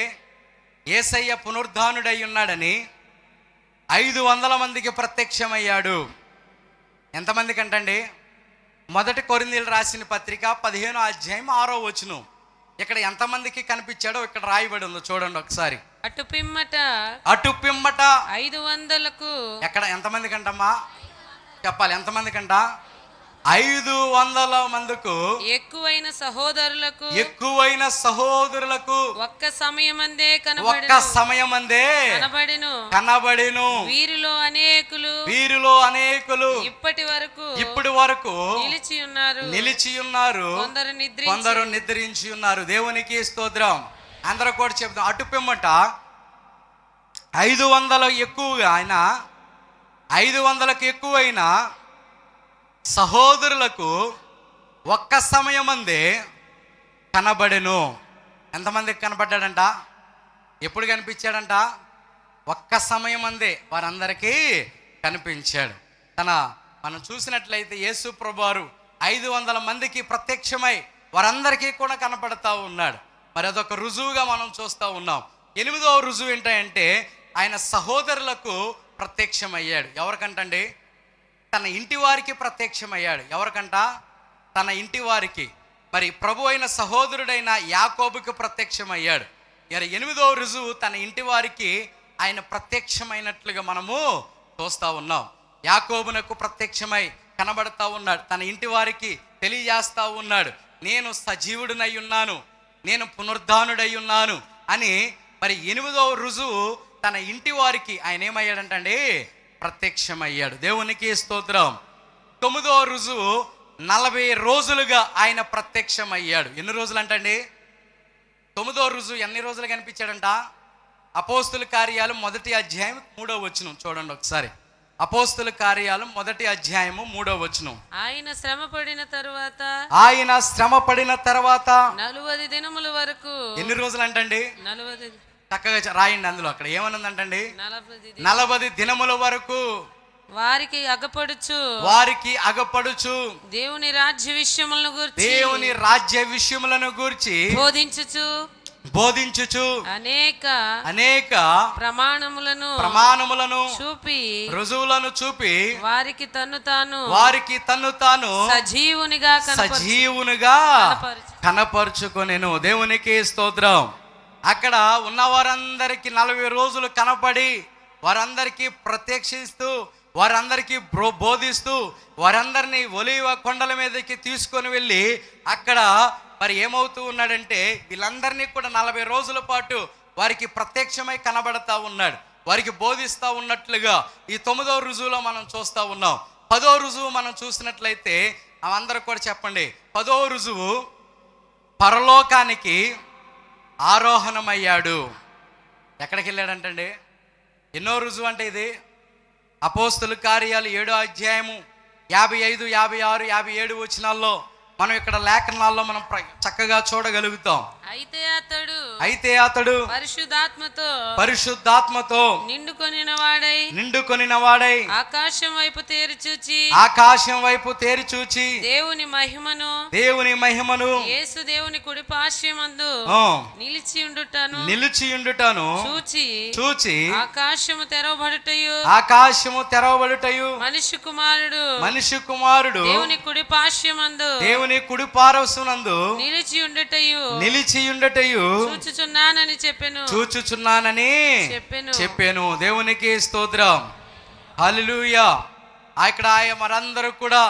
యేసయ్య పునరుద్ధానుడై ఉన్నాడని 500 మందికి ప్రత్యక్షమయ్యాడు. ఎంతమందికి అంటండి? మొదటి కొరింథీయులకు రాసిన పత్రిక 15వ అధ్యాయం 6వ వచనం. ఇక్కడ ఎంతమందికి కనిపించాడో ఇక్కడ రాయబడి ఉందో చూడండి ఒకసారి. అటు పిమ్మట 500లకు ఎక్కడ ఎంతమందికి అంటమ్మా చెప్పాలి? ఎంతమందికి అంట? 500 మందికి ఎక్కువైన సహోదరులకు ఒక్క సమయమందే కనబడెను. వీరిలో అనేకులు ఇప్పటి వరకు నిలిచి ఉన్నారు, కొందరు నిద్రించి ఉన్నారు. దేవునికి స్తోత్రం. అందరూ కూడా చెప్తాం. అటు పిమ్మట 500 ఎక్కువగా ఆయన 500కి ఎక్కువైన సహోదరులకు ఒక్క సమయమందే కనబడెను. ఎంతమందికి కనబడ్డాడంట? ఎప్పుడు కనిపించాడంట? ఒక్క సమయమందే వారందరికీ కనిపించాడు. మనం చూసినట్లయితే యేసు ప్రభువారు 500 మందికి ప్రత్యక్షమై వారందరికీ కూడా కనపడతా ఉన్నాడు. మరి అదొక రుజువుగా మనం చూస్తూ ఉన్నాం. 8వ రుజువు ఏంటంటే ఆయన సహోదరులకు ప్రత్యక్షమయ్యాడు. ఎవరికంటండి? తన ఇంటి వారికి ప్రత్యక్షమయ్యాడు. ఎవరికంట? తన ఇంటి వారికి. మరి ప్రభు అయిన సహోదరుడైన యాకోబుకి ప్రత్యక్షమయ్యాడు. 8వ రుజువు తన ఇంటి వారికి ఆయన ప్రత్యక్షమైనట్లుగా మనము చూస్తూ ఉన్నాం. యాకోబునకు ప్రత్యక్షమై కనబడతా ఉన్నాడు. తన ఇంటి వారికి తెలియజేస్తా ఉన్నాడు, నేను సజీవుడినై ఉన్నాను, నేను పునరుద్ధానుడై ఉన్నాను అని. మరి 8వ రుజువు తన ఇంటి వారికి ఆయన ఏమయ్యాడంటండి? ప్రత్యక్షమయ్యాడు. దేవునికి స్తోత్రం. 9వ రుజువు 40 రోజులుగా ఆయన ప్రత్యక్షమయ్యాడు. ఎన్ని రోజులు అంటండి? 9వ రుజువు ఎన్ని రోజులు కనిపించాడంట? అపోస్తుల కార్యాలు 1వ అధ్యాయం 3వ వచనం చూడండి ఒకసారి. అపోస్తుల కార్యాలు 1వ అధ్యాయము 3వ వచనం. ఆయన శ్రమ పడిన తర్వాత 40 దినముల వరకు. ఎన్ని రోజులు అంటండి? 40. చక్కగా రాయండి. అందులో అక్కడ ఏమనుందంటండి? 40 దినముల వరకు వారికి అగపడుచు దేవుని రాజ్య విషయములను గూర్చి బోధించుచు అనేక ప్రమాణములను చూపి రుజువులను చూపి వారికి తన్ను తాను సజీవునిగా కనపరుచుకొనెను. దేవునికి స్తోత్రం. అక్కడ ఉన్న వారందరికీ 40 రోజులు కనపడి వారందరికీ ప్రత్యక్షిస్తూ వారందరికీ బోధిస్తూ వారందరినీ ఒలీవ కొండల మీదకి తీసుకొని వెళ్ళి అక్కడ మరి ఏమవుతూ ఉన్నాడంటే వీళ్ళందరినీ కూడా 40 రోజుల పాటు వారికి ప్రత్యక్షమై కనబడతా ఉన్నాడు, వారికి బోధిస్తూ ఉన్నట్లుగా ఈ 9వ రుజువులో మనం చూస్తూ ఉన్నాం. 10వ రుజువు మనం చూసినట్లయితే అందరూ కూడా చెప్పండి. 10వ రుజువు పరలోకానికి ఆరోహణమయ్యాడు. ఎక్కడికి వెళ్ళాడంటండి? ఎన్నో రుజువు అంటే ఇది? అపోస్తుల కార్యాలు 7వ అధ్యాయము 55, 56, 57 వచనాల్లో మనం ఇక్కడ లేఖనాల్లో మనం చక్కగా చూడగలుగుతాం. అయితే అతడు పరిశుద్ధాత్మతో నిండుకొనిన వాడై ఆకాశం వైపు తేరి చూచి దేవుని మహిమను యేసు దేవుని కుడి పార్శ్వమందు నిలిచి ఉండుటను చూచి ఆకాశము తెరవబడుటయు మనిషి కుమారుడు దేవుని కుడి పార్శ్వమందు నిలిచి ఉండుటయు చూచుచున్నానని చెప్పాను. దేవునికి స్తోత్రం. హల్లెలూయా. అక్కడ మరందరూ కూడా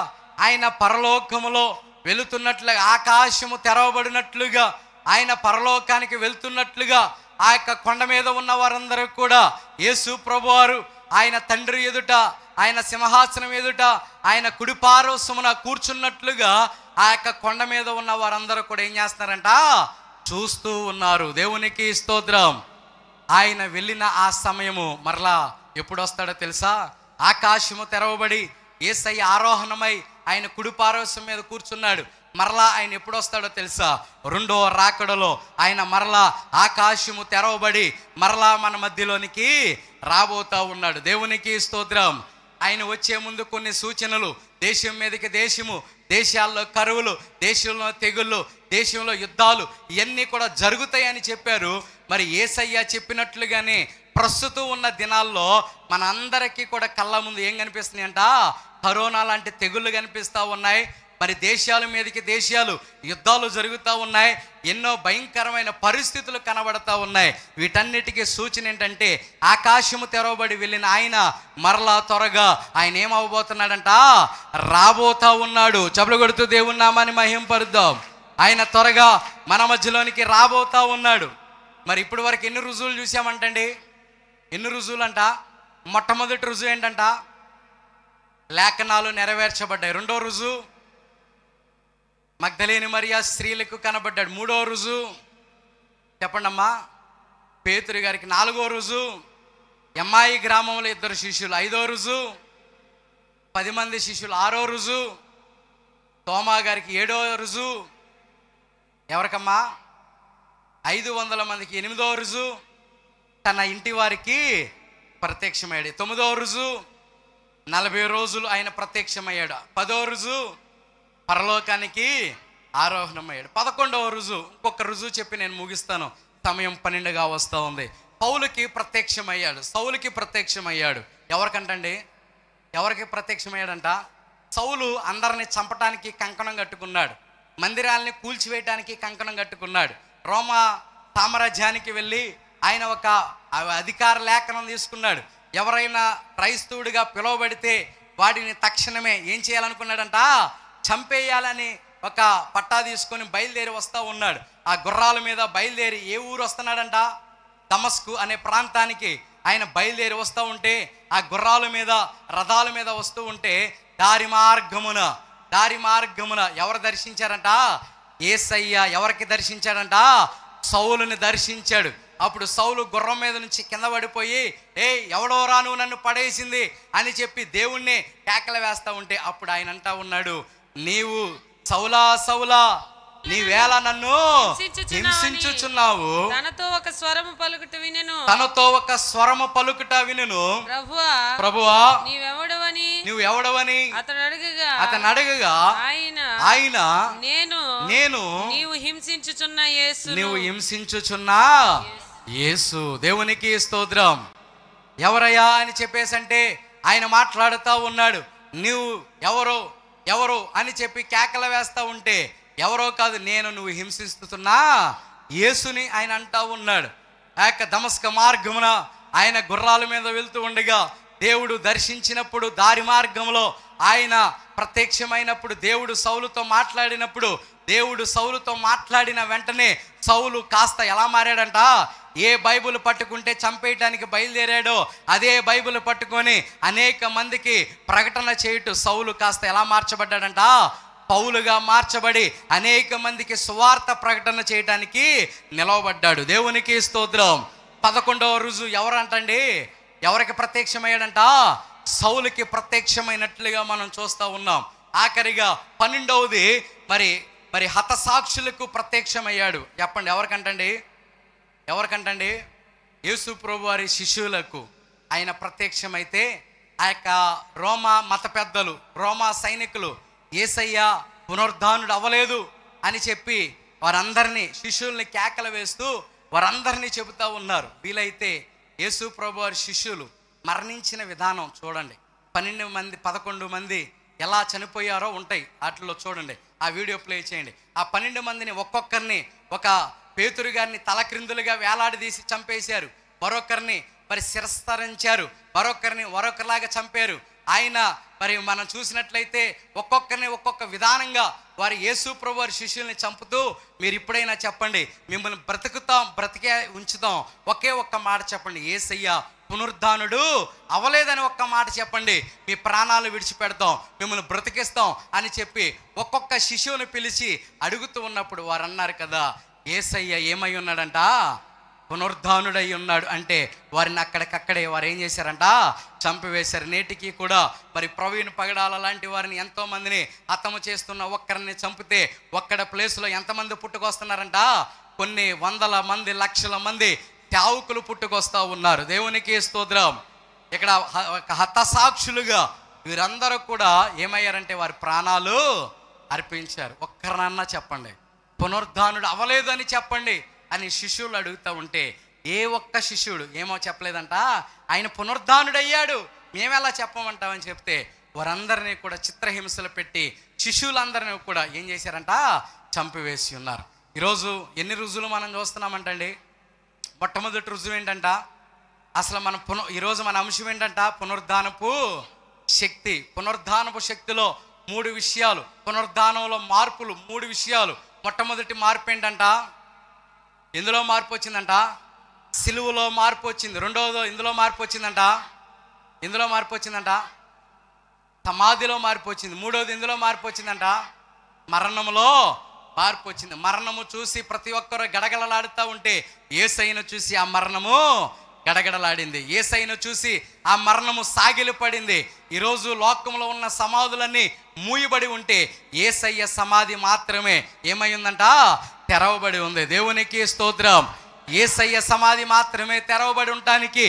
ఆయన పరలోకములో వెళుతున్నట్లుగా, ఆకాశము తెరవబడినట్లుగా ఆయన పరలోకానికి వెళ్తున్నట్లుగా ఆ యొక్క కొండ మీద ఉన్న వారందరూ కూడా యేసు ప్రభువారు ఆయన తండ్రి ఎదుట ఆయన సింహాసనం ఎదుట ఆయన కుడిపార్శ్వమున కూర్చున్నట్లుగా ఆ యొక్క కొండ మీద ఉన్న వారందరూ కూడా ఏం చేస్తున్నారంట? చూస్తూ ఉన్నారు. దేవునికి స్తోత్రం. ఆయన వెళ్ళిన ఆ సమయము మరలా ఎప్పుడు వస్తాడో తెలుసా? ఆకాశము తెరవబడి యేసయ్య ఆరోహణమై ఆయన కుడిపార్శ్వం మీద కూర్చున్నాడు. మరలా ఆయన ఎప్పుడు వస్తాడో తెలుసా? రెండో రాకడలో ఆయన మరలా ఆకాశము తెరవబడి మరలా మన మధ్యలోనికి రాబోతా ఉన్నాడు. దేవునికి స్తోత్రం. ఆయన వచ్చే ముందు కొన్ని సూచనలు, దేశం మీదకి దేశము, దేశాల్లో కరువులు, దేశంలో తెగుళ్ళు, దేశంలో యుద్ధాలు ఇవన్నీ కూడా జరుగుతాయని చెప్పారు. మరి యేసయ్య చెప్పినట్లుగానే ప్రస్తుతం ఉన్న దినాల్లో మన అందరికీ కూడా కళ్ళ ముందు ఏం కనిపిస్తున్నాయి అంట? కరోనా లాంటి తెగుళ్ళు కనిపిస్తూ ఉన్నాయి. మరి దేశాల మీదకి దేశాలు యుద్ధాలు జరుగుతూ ఉన్నాయి. ఎన్నో భయంకరమైన పరిస్థితులు కనబడతా ఉన్నాయి. వీటన్నిటికీ సూచన ఏంటంటే ఆకాశము తెరవబడి వెళ్ళిన ఆయన మరలా త్వరగా ఆయన ఏమవబోతున్నాడంట? రాబోతా ఉన్నాడు. చప్పలు కొడుతూ దేవుని నామాన్ని మహింపరుద్దాం. ఆయన త్వరగా మన మధ్యలోనికి రాబోతా ఉన్నాడు. మరి ఇప్పటి వరకు ఎన్ని రుజువులు చూసామంటండి? ఎన్ని రుజువులంట? మొట్టమొదటి రుజువు ఏంటంట? లేఖనాలు నెరవేర్చబడ్డాయి. రెండో రుజువు మగ్దలేని మరియా స్త్రీలకు కనబడ్డాడు. మూడో రుజువు చెప్పండి అమ్మా? పేతురు గారికి. నాలుగో రుజువు ఎమ్మాయి గ్రామంలో 2 శిష్యులు. 5వ రుజువు 10 మంది శిష్యులు. 6వ రుజువు తోమా గారికి. 7వ రుజువు ఎవరికమ్మా? 500 మందికి. 8వ రుజువు తన ఇంటి వారికి ప్రత్యక్షమయ్యాడు. 9వ రుజువు 40 రోజులు ఆయన ప్రత్యక్షమయ్యాడు. 10వ రుజువు పరలోకానికి ఆరోహణమయ్యాడు. 11వ రుజువు ఇంకొక రుజువు చెప్పి నేను ముగిస్తాను, సమయం 12గా వస్తూ ఉంది. పౌలుకి ప్రత్యక్షమయ్యాడు. సౌలుకి ప్రత్యక్షమయ్యాడు. ఎవరికంటండి? ఎవరికి ప్రత్యక్షమయ్యాడంట? సౌలు అందరిని చంపటానికి కంకణం కట్టుకున్నాడు. మందిరాలని కూల్చివేయడానికి కంకణం కట్టుకున్నాడు. రోమా సామ్రాజ్యానికి వెళ్ళి ఆయన ఒక అధికార లేఖనం తీసుకున్నాడు. ఎవరైనా క్రైస్తవుడిగా పిలువబడితే వాడిని తక్షణమే ఏం చేయాలనుకున్నాడంట? చంపేయాలని ఒక పట్టా తీసుకొని బయలుదేరి వస్తూ ఉన్నాడు. ఆ గుర్రాల మీద బయలుదేరి ఏ ఊరు వస్తున్నాడంట? దమస్కు అనే ప్రాంతానికి ఆయన బయలుదేరి వస్తూ ఉంటే ఆ గుర్రాల మీద రథాల మీద వస్తూ ఉంటే దారి మార్గమున ఎవరు దర్శించారంట? యేసయ్య ఎవరికి దర్శించాడంట? సౌలుని దర్శించాడు. అప్పుడు సౌలు గుర్రం మీద నుంచి కింద పడిపోయి ఎవడో రాను నన్ను పడేసింది అని చెప్పి దేవుణ్ణి కేకలు వేస్తూ ఉంటే అప్పుడు ఆయన అంటా ఉన్నాడు, నీవు సౌలా సౌలా నీవేళ నన్ను హింసించుచున్నావు. తనతో ఒక స్వరము పలుకుట వినెను. ప్రభువా నీవు ఎవడవని అతను అడగగా ఆయన నేను నీవు హింసించుచున్న యేసు. దేవునికి స్తోత్రం. ఎవరయ్యా అని చెప్పేసి అంటే ఆయన మాట్లాడుతూ ఉన్నాడు. నువ్వు ఎవరు అని చెప్పి కేకలు వేస్తూ ఉంటే ఎవరో కాదు, నువ్వు హింసిస్తున్నా యేసుని ఆయన అంటా ఉన్నాడు. ఆ యొక్క దమస్క మార్గమున ఆయన గుర్రాల మీద వెళ్తూ ఉండగా దేవుడు దర్శించినప్పుడు దారి మార్గంలో ఆయన ప్రత్యక్షమైనప్పుడు దేవుడు సౌలుతో మాట్లాడిన వెంటనే సౌలు కాస్త ఎలా మారాడంట? ఏ బైబిల్ పట్టుకుంటే చంపేయటానికి బయలుదేరాడో అదే బైబిల్ పట్టుకొని అనేక మందికి ప్రకటన చేయుట సౌలు కాస్త ఎలా మార్చబడ్డాడంట? పౌలుగా మార్చబడి అనేక మందికి సువార్త ప్రకటన చేయటానికి నిలవబడ్డాడు. దేవునికి స్తోత్రం. 11వ రుజువు ఎవరంటండి? ఎవరికి ప్రత్యక్షమయ్యాడంట? సౌలుకి ప్రత్యక్షమైనట్లుగా మనం చూస్తూ ఉన్నాం. ఆఖరిగా 12వది మరి హతసాక్షులకు ప్రత్యక్షమయ్యాడు. చెప్పండి ఎవరికంటండి? యేసు ప్రభు వారి శిష్యులకు ఆయన ప్రత్యక్షమైతే ఆ యొక్క రోమా మత పెద్దలు, రోమా సైనికులు యేసయ్య పునరుద్ధానుడు అవ్వలేదు అని చెప్పి వారందరినీ శిష్యుల్ని కేకలు వేస్తూ వారందరినీ చెబుతూ ఉన్నారు. వీలైతే యేసు ప్రభు వారి శిష్యులు మరణించిన విధానం చూడండి. 11 మంది ఎలా చనిపోయారో ఉంటాయి. వాటిలో చూడండి, ఆ వీడియో ప్లే చేయండి. ఆ 12 మందిని ఒక్కొక్కరిని, ఒక పేతురు గారిని తలక్రిందులుగా వేలాడదీసి చంపేశారు. మరొకరిని మరి శిరస్తరించారు. మరొకరిలాగా చంపారు. ఆయన మరి మనం చూసినట్లయితే ఒక్కొక్కరిని ఒక్కొక్క విధానంగా వారి యేసు ప్రభు వారి శిష్యుల్ని చంపుతూ, మీరు ఇప్పుడైనా చెప్పండి, మిమ్మల్ని బ్రతికే ఉంచుతాం, ఒకే ఒక్క మాట చెప్పండి, యేసయ్య పునరుద్ధానుడు అవలేదని ఒక్క మాట చెప్పండి, మీ ప్రాణాలు విడిచిపెడతాం, మిమ్మల్ని బ్రతికిస్తాం అని చెప్పి ఒక్కొక్క శిశువుని పిలిచి అడుగుతూ ఉన్నప్పుడు వారు అన్నారు కదా, యేసయ్య ఏమై ఉన్నాడంట, పునరుద్ధానుడై ఉన్నాడు. అంటే వారిని అక్కడికక్కడే వారు ఏం చేశారంట, చంపివేశారు. నేటికి కూడా మరి ప్రవీణ్ పగడాల లాంటి వారిని ఎంతోమందిని హతము చేస్తున్న ఒక్కరిని చంపితే ఒక్కడ ప్లేస్లో ఎంతమంది పుట్టుకొస్తున్నారంట, కొన్ని వందల మంది, లక్షల మంది చావుకులు పుట్టుకొస్తా ఉన్నారు. దేవునికి స్తోత్రం. ఇక్కడ హతసాక్షులుగా వీరందరూ కూడా ఏమయ్యారంటే వారి ప్రాణాలు అర్పించారు. ఒక్కరినన్నా చెప్పండి పునరుద్ధానుడు అవలేదని చెప్పండి అని శిష్యులు అడుగుతూ ఉంటే ఏ ఒక్క శిష్యుడు ఏమో చెప్పలేదంట, ఆయన పునరుద్ధానుడయ్యాడు మేమెలా చెప్పమంటామని చెప్తే వారందరినీ కూడా చిత్రహింసలు పెట్టి శిష్యులందరినీ కూడా ఏం చేశారంట, చంపివేసి ఉన్నారు. ఈరోజు ఎన్ని రుజువులు మనం చూస్తున్నామంటండి. మొట్టమొదటి రుజువు ఏంటంట, అసలు మన ఈరోజు మన అంశం ఏంటంట, పునరుద్ధానపు శక్తి. పునరుద్ధానపు శక్తిలో 3 విషయాలు, పునరుద్ధానంలో మార్పులు 3 విషయాలు. మొట్టమొదటి మార్పు ఏంటంట, ఎందులో మార్పు వచ్చిందంట, సిలువలో మార్పు వచ్చింది. రెండవదో ఇందులో మార్పు వచ్చిందంట, ఇందులో మార్పు వచ్చిందంట, సమాధిలో మార్పు వచ్చింది. మూడవది ఇందులో మార్పు వచ్చిందంట, మరణంలో మార్పు వచ్చింది. మరణము చూసి ప్రతి ఒక్కరు గడగడలాడుతూ ఉంటే యేసయ్యను చూసి ఆ మరణము గడగడలాడింది. యేసయ్యను చూసి ఆ మరణము సాగిలి పడింది. ఈరోజు లోకంలో ఉన్న సమాధులన్నీ మూయబడి ఉంటే యేసయ్య సమాధి మాత్రమే ఏమై ఉందంట, తెరవబడి ఉంది. దేవునికి స్తోత్రం. యేసయ్య సమాధి మాత్రమే తెరవబడి ఉండటానికి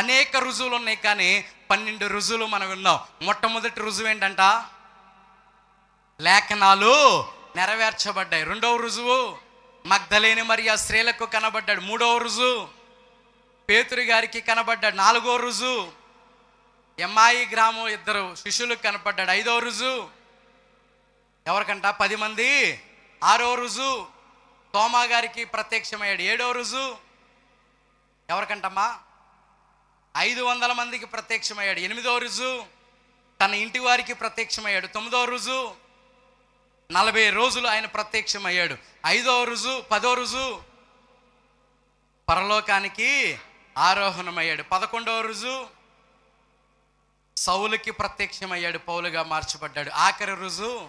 అనేక రుజువులు ఉన్నాయి, కానీ 12 రుజువులు మనం విన్నాం. మొట్టమొదటి రుజువు ఏంటంట, లేఖనాలు నెరవేర్చబడ్డాయి. రెండవ రుజువు మగ్దలేని మరియ స్త్రీలకు కనబడ్డాడు. మూడవ రుజువు పేతురు గారికి కనబడ్డాడు. నాలుగో రుజువు ఎమ్మాయి గ్రామం 2 శిష్యులకు కనపడ్డాడు. 5వ రుజువు ఎవరికంట, 10 మంది. 6వ రుజువు తోమా గారికి ప్రత్యక్షమయ్యాడు. 7వ రుజువు ఎవరికంటమ్మా, 500 మందికి ప్రత్యక్షమయ్యాడు. 8వ రుజువు తన ఇంటి వారికి ప్రత్యక్షమయ్యాడు. 9వ రుజువు 40 రోజులు ఆయన ప్రత్యక్షమయ్యాడు. 5వ రుజువు 10వ రుజువు పరలోకానికి ఆరోహణమయ్యాడు. 11వ రుజువు సౌలుకి ప్రత్యక్షమయ్యాడు, పౌలుగా మార్చబడ్డాడు. ఆఖరి రుజువు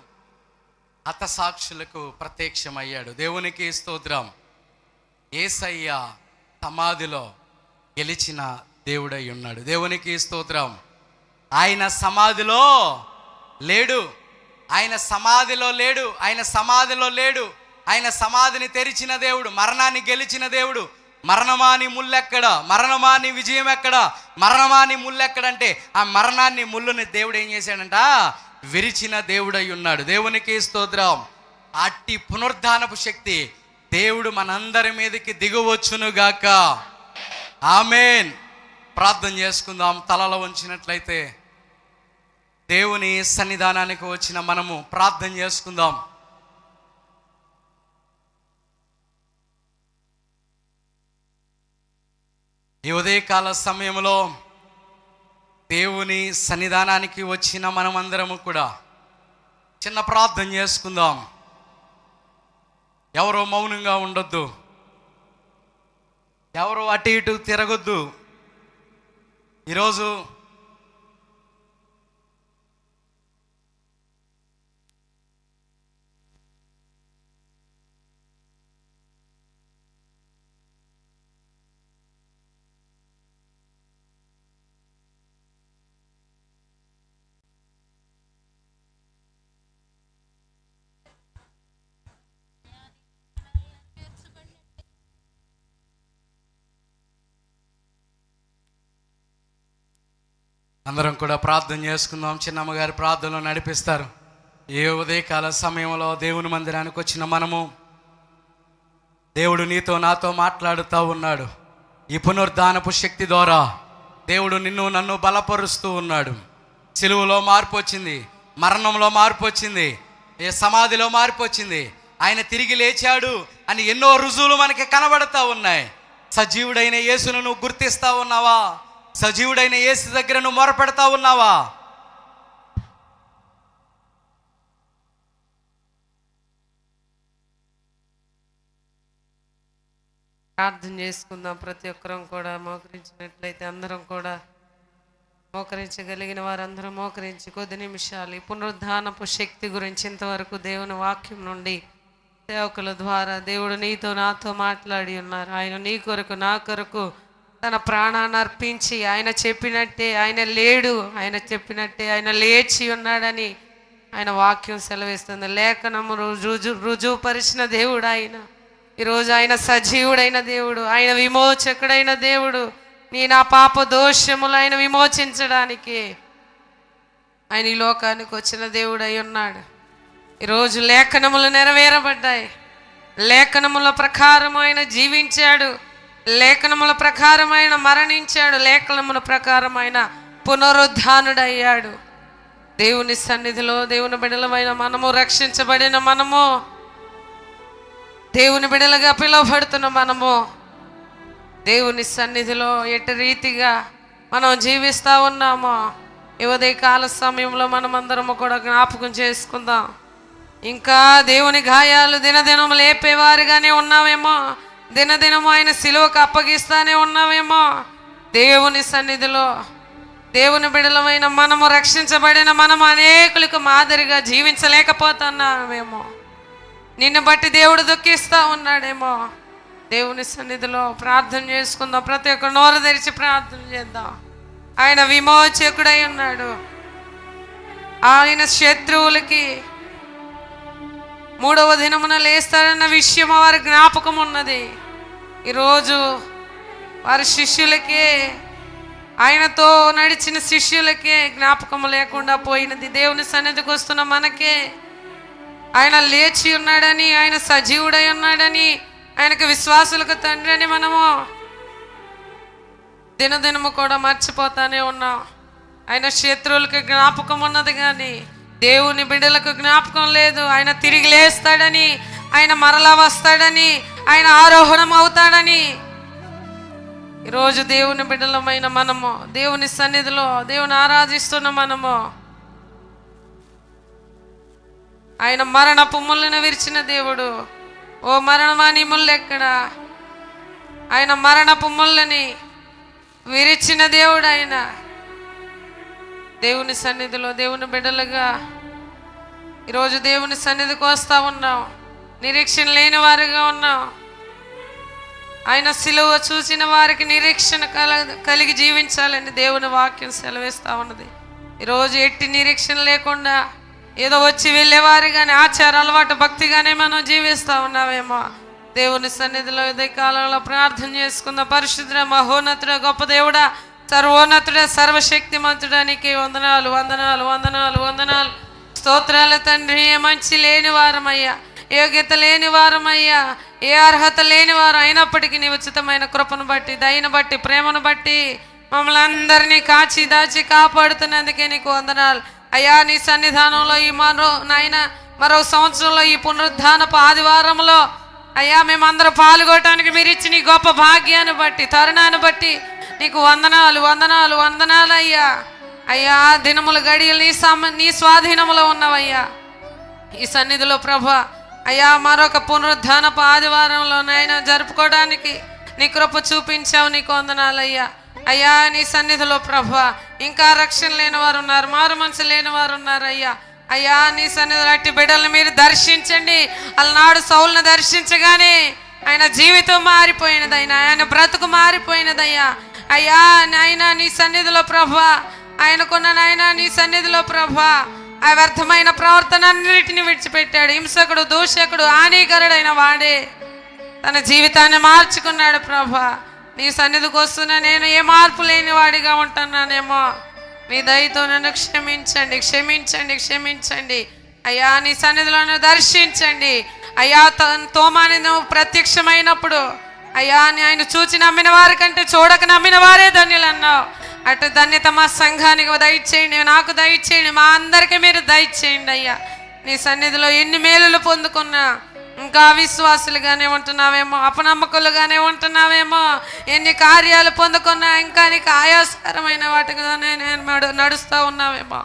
హతసాక్షులకు ప్రత్యక్షమయ్యాడు. దేవునికి స్తోత్రం. యేసయ్య సమాధిలో గెలిచిన దేవుడై ఉన్నాడు. దేవునికి స్తోత్రం. ఆయన సమాధిలో లేడు, ఆయన సమాధిలో లేడు, ఆయన సమాధిలో లేడు. ఆయన సమాధిని తెరిచిన దేవుడు, మరణాన్ని గెలిచిన దేవుడు. మరణమాని ముల్లెక్కడ, మరణమాని విజయం ఎక్కడ, మరణమాని ముల్లెక్కడంటే ఆ మరణాన్ని ముళ్ళుని దేవుడు ఏం చేశాడంట, విరిచిన దేవుడై ఉన్నాడు. దేవునికి స్తోత్రం. అట్టి పునరుద్ధానపు శక్తి దేవుడు మనందరి మీదకి దిగువచ్చునుగాక. ఆమేన్. ప్రార్థన చేసుకుందాం. తలలో వంచినట్లయితే దేవుని సన్నిధానానికి వచ్చిన మనము ప్రార్థన చేసుకుందాం. ఈ ఉదయకాల సమయంలో దేవుని సన్నిధానానికి వచ్చిన మనమందరము కూడా చిన్న ప్రార్థన చేసుకుందాం. ఎవరో మౌనంగా ఉండొద్దు, ఎవరో అటు ఇటు తిరగొద్దు. ఈరోజు అందరం కూడా ప్రార్థన చేసుకుందాం. చిన్నమ్మగారి ప్రార్థనలో నడిపిస్తారు. ఏ ఉదయకాల సమయంలో దేవుని మందిరానికి వచ్చిన మనము, దేవుడు నీతో నాతో మాట్లాడుతూ ఉన్నాడు. ఈ పునరుద్ధానపు శక్తి ద్వారా దేవుడు నిన్ను నన్ను బలపరుస్తూ ఉన్నాడు. సిలువలో మార్పు వచ్చింది, మరణంలో మార్పు వచ్చింది, ఏ సమాధిలో మార్పు వచ్చింది, ఆయన తిరిగి లేచాడు అని ఎన్నో రుజువులు మనకి కనబడతా ఉన్నాయి. సజీవుడైన యేసును నువ్వు గుర్తిస్తా ఉన్నావా? సజీవుడైన యేసు దగ్గర నువ్వు మొరపెడతా ఉన్నావా? ప్రార్థన చేసుకుందాం. ప్రతి ఒక్కరం కూడా మోకరించినట్లయితే అందరం కూడా మోకరించగలిగిన వారందరూ మోకరించి కొద్ది నిమిషాలు ఈ పునరుద్ధానపు శక్తి గురించి ఇంతవరకు దేవుని వాక్యం నుండి సేవకుల ద్వారా దేవుడు నీతో నాతో మాట్లాడి ఉన్నారు. ఆయన నీ కొరకు నా కొరకు తన ప్రాణాన్ని అర్పించి ఆయన చెప్పినట్టే ఆయన లేడు, ఆయన చెప్పినట్టే ఆయన లేచి ఉన్నాడని ఆయన వాక్యం సెలవిస్తుంది. లేఖనము రుజువుపరిచిన దేవుడు ఆయన. ఈరోజు ఆయన సజీవుడైన దేవుడు, ఆయన విమోచకుడైన దేవుడు. నా పాప దోషములు ఆయన విమోచించడానికి ఆయన ఈ లోకానికి వచ్చిన దేవుడు అయి ఉన్నాడు. ఈరోజు లేఖనములు నెరవేరబడ్డాయి. లేఖనముల ప్రకారం ఆయన జీవించాడు, లేఖనముల ప్రకారం ఆయన మరణించాడు, లేఖనముల ప్రకారం ఆయన పునరుద్ధానుడయ్యాడు. దేవుని సన్నిధిలో దేవుని బిడ్డలమైన మనము, రక్షించబడిన మనము, దేవుని బిడ్డలుగా పిలువబడుతున్న మనము దేవుని సన్నిధిలో ఎటు రీతిగా మనం జీవిస్తూ ఉన్నామో ఈ ఉదయకాల సమయంలో మనమందరము కూడా జ్ఞాపకం చేసుకుందాం. ఇంకా దేవుని గాయాలు దినదినము లేపేవారుగానే ఉన్నామేమో, దినదినము ఆయన సిలువకు అప్పగిస్తానే ఉన్నామేమో. దేవుని సన్నిధిలో దేవుని బిడ్డలమైన మనము, రక్షించబడిన మనము అనేకులకు మాదిరిగా జీవించలేకపోతున్నామేమో. నిన్ను బట్టి దేవుడు దుఃఖిస్తూ ఉన్నాడేమో. దేవుని సన్నిధిలో ప్రార్థన చేసుకుందాం. ప్రతి ఒక్క నోరు తెరిచి ప్రార్థన చేద్దాం. ఆయన విమోచకుడై ఉన్నాడు. ఆయన శత్రువులకి 3వ దినమున లేస్తాడన్న విషయం వారి జ్ఞాపకం ఉన్నది. ఈరోజు వారి శిష్యులకే, ఆయనతో నడిచిన శిష్యులకే జ్ఞాపకం లేకుండా పోయినది. దేవుని సన్నిధికి వస్తున్న మనకే ఆయన లేచి ఉన్నాడని, ఆయన సజీవుడై ఉన్నాడని, ఆయనకు విశ్వాసులకు తండ్రి అని మనము దినదినము కూడా మర్చిపోతానే ఉన్నాం. ఆయన శత్రువులకు జ్ఞాపకం ఉన్నది కానీ దేవుని బిడ్డలకు జ్ఞాపకం లేదు. ఆయన తిరిగి లేస్తాడని, ఆయన మరలా వస్తాడని, ఆయన ఆరోహణం అవుతాడని. ఈరోజు దేవుని బిడ్డలమైన మనము, దేవుని సన్నిధిలో దేవుని ఆరాధిస్తున్న మనము, ఆయన మరణపు ముళ్ళను విరిచిన దేవుడు. ఓ మరణమా నీ ముళ్ళు ఎక్కడ? ఆయన మరణపు ముళ్ళని విరిచిన దేవుడు ఆయన. దేవుని సన్నిధిలో దేవుని బిడ్డలుగా ఈరోజు దేవుని సన్నిధికి వస్తూ ఉన్నాం. నిరీక్షణ లేని వారిగా ఉన్నాం. ఆయన సిలువ చూసిన వారికి నిరీక్షణ కలిగి జీవించాలని దేవుని వాక్యం సెలవిస్తూ ఉన్నది. ఈరోజు ఎట్టి నిరీక్షణ లేకుండా ఏదో వచ్చి వెళ్ళేవారిగానే, ఆచార అలవాటు భక్తిగానే మనం జీవిస్తూ ఉన్నామేమో. దేవుని సన్నిధిలో ఇదే కాలంలో ప్రార్థన చేసుకుందాం. పరిశుద్ధ మహోన్నతుడ, గొప్ప దేవుడా, సర్వోన్నతుడ, సర్వశక్తిమంతుడానికి వందనాలు, వందనాలు, వందనాలు, వందనాలు, స్తోత్రాలు తండ్రి. ఏ మంచి లేని వారమయ్యా, యోగ్యత లేని వారమయ్యా, ఏ అర్హత లేని వారు అయినప్పటికీ నీ ఉచితమైన కృపను బట్టి, దయను బట్టి, ప్రేమను బట్టి మమ్మల్ని అందరినీ కాచి దాచి కాపాడుతున్నందుకే నీకు వందనాలు అయ్యా. నీ సన్నిధానంలో ఈ మరో సంవత్సరంలో ఈ పునరుద్ధానపు ఆదివారంలో అయ్యా మేమందరం పాల్గొనడానికి మీరు ఇచ్చిన నీ గొప్ప భాగ్యాన్ని బట్టి, తరుణాన్ని బట్టి నీకు వందనాలు, వందనాలు, వందనాలు అయ్యా. అయ్యా దినముల గడియలు నీ స్వాధీనములో ఉన్నవయ్యా. ఈ సన్నిధిలో ప్రభా అయ్యా మరొక పునరుద్ధానపు ఆదివారంలో నాయన జరుపుకోవడానికి నీ కృప చూపించావు, నీకు వందనాలయ్యా. అయ్యా నీ సన్నిధిలో ప్రభా ఇంకా రక్షణ లేని వారు ఉన్నారు, మారు మనసు లేని వారు ఉన్నారు అయ్యా. అయ్యా నీ సన్నిధిలో అట్టి బిడ్డలను మీరు దర్శించండి. అలనాడు సౌలును దర్శించగానే ఆయన జీవితం మారిపోయినదయ్యా, ఆయన బ్రతుకు మారిపోయినదయ్యా. అయ్యా నాయన నీ సన్నిధిలో ప్రభా ఆయనకున్న నాయన నీ సన్నిధిలో ప్రభా ఆ వ్యర్థమైన ప్రవర్తన అన్నిటిని విడిచిపెట్టాడు. హింసకుడు, దూషకుడు, హానికరుడైన వాడే తన జీవితాన్ని మార్చుకున్నాడు. ప్రభా నీ సన్నిధికి వస్తున్నా నేను ఏ మార్పు లేని వాడిగా ఉంటున్నానేమో, నీ దయతో నన్ను క్షమించండి, క్షమించండి, క్షమించండి అయ్యా. నీ సన్నిధిలో దర్శించండి అయ్యా. తోమాని నువ్వు ప్రత్యక్షమైనప్పుడు అయ్యా ఆయన చూచి నమ్మిన వారి కంటే చూడక నమ్మిన వారే ధన్యులు అన్నావు. అటు ధన్యత మా సంఘానికి దయచేయండి, నాకు దయచేయండి, మా అందరికీ మీరు దయచేయండి అయ్యా. నీ సన్నిధిలో ఎన్ని మేలులు పొందుకున్నా ఇంకా అవిశ్వాసులుగానే ఉంటున్నావేమో, అపనమ్మకులుగానే ఉంటున్నావేమో, ఎన్ని కార్యాలు పొందుకున్నా ఇంకా నీకు ఆయాస్కరమైన వాటిగానే నేను నడుస్తూ ఉన్నావేమో.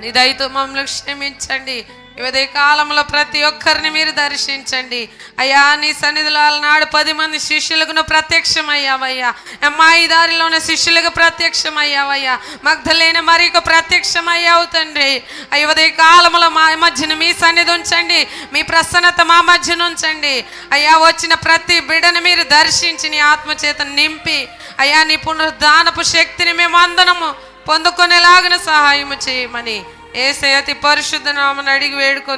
నీ దయతో మమ్మల్ని క్షమించండి. ఇదే కాలంలో ప్రతి ఒక్కరిని మీరు దర్శించండి అయ్యా. నీ సన్నిధిలో నాడు 10 మంది శిష్యులకు నువ్వు ప్రత్యక్షమయ్యావయ్యా. అమ్మాయి దారిలోని శిష్యులకు ప్రత్యక్షమయ్యావయ్యా. మగ్ధలేని మరొక ప్రత్యక్షమయ్యావు తండ్రి. అయ్యా కాలంలో మా మధ్యన మీ సన్నిధి ఉంచండి, మీ ప్రసన్నత మా మధ్యన ఉంచండి అయ్యా. వచ్చిన ప్రతి బిడ్డను మీరు దర్శించి నీ ఆత్మచేత నింపి అయ్యా, నీ పునరుద్ధానపు శక్తిని మేము అందరము పొందుకునేలాగిన సహాయము చేయమని యేసయ్య అతి పరిశుద్ధ నామమున అడిగి వేడుకొని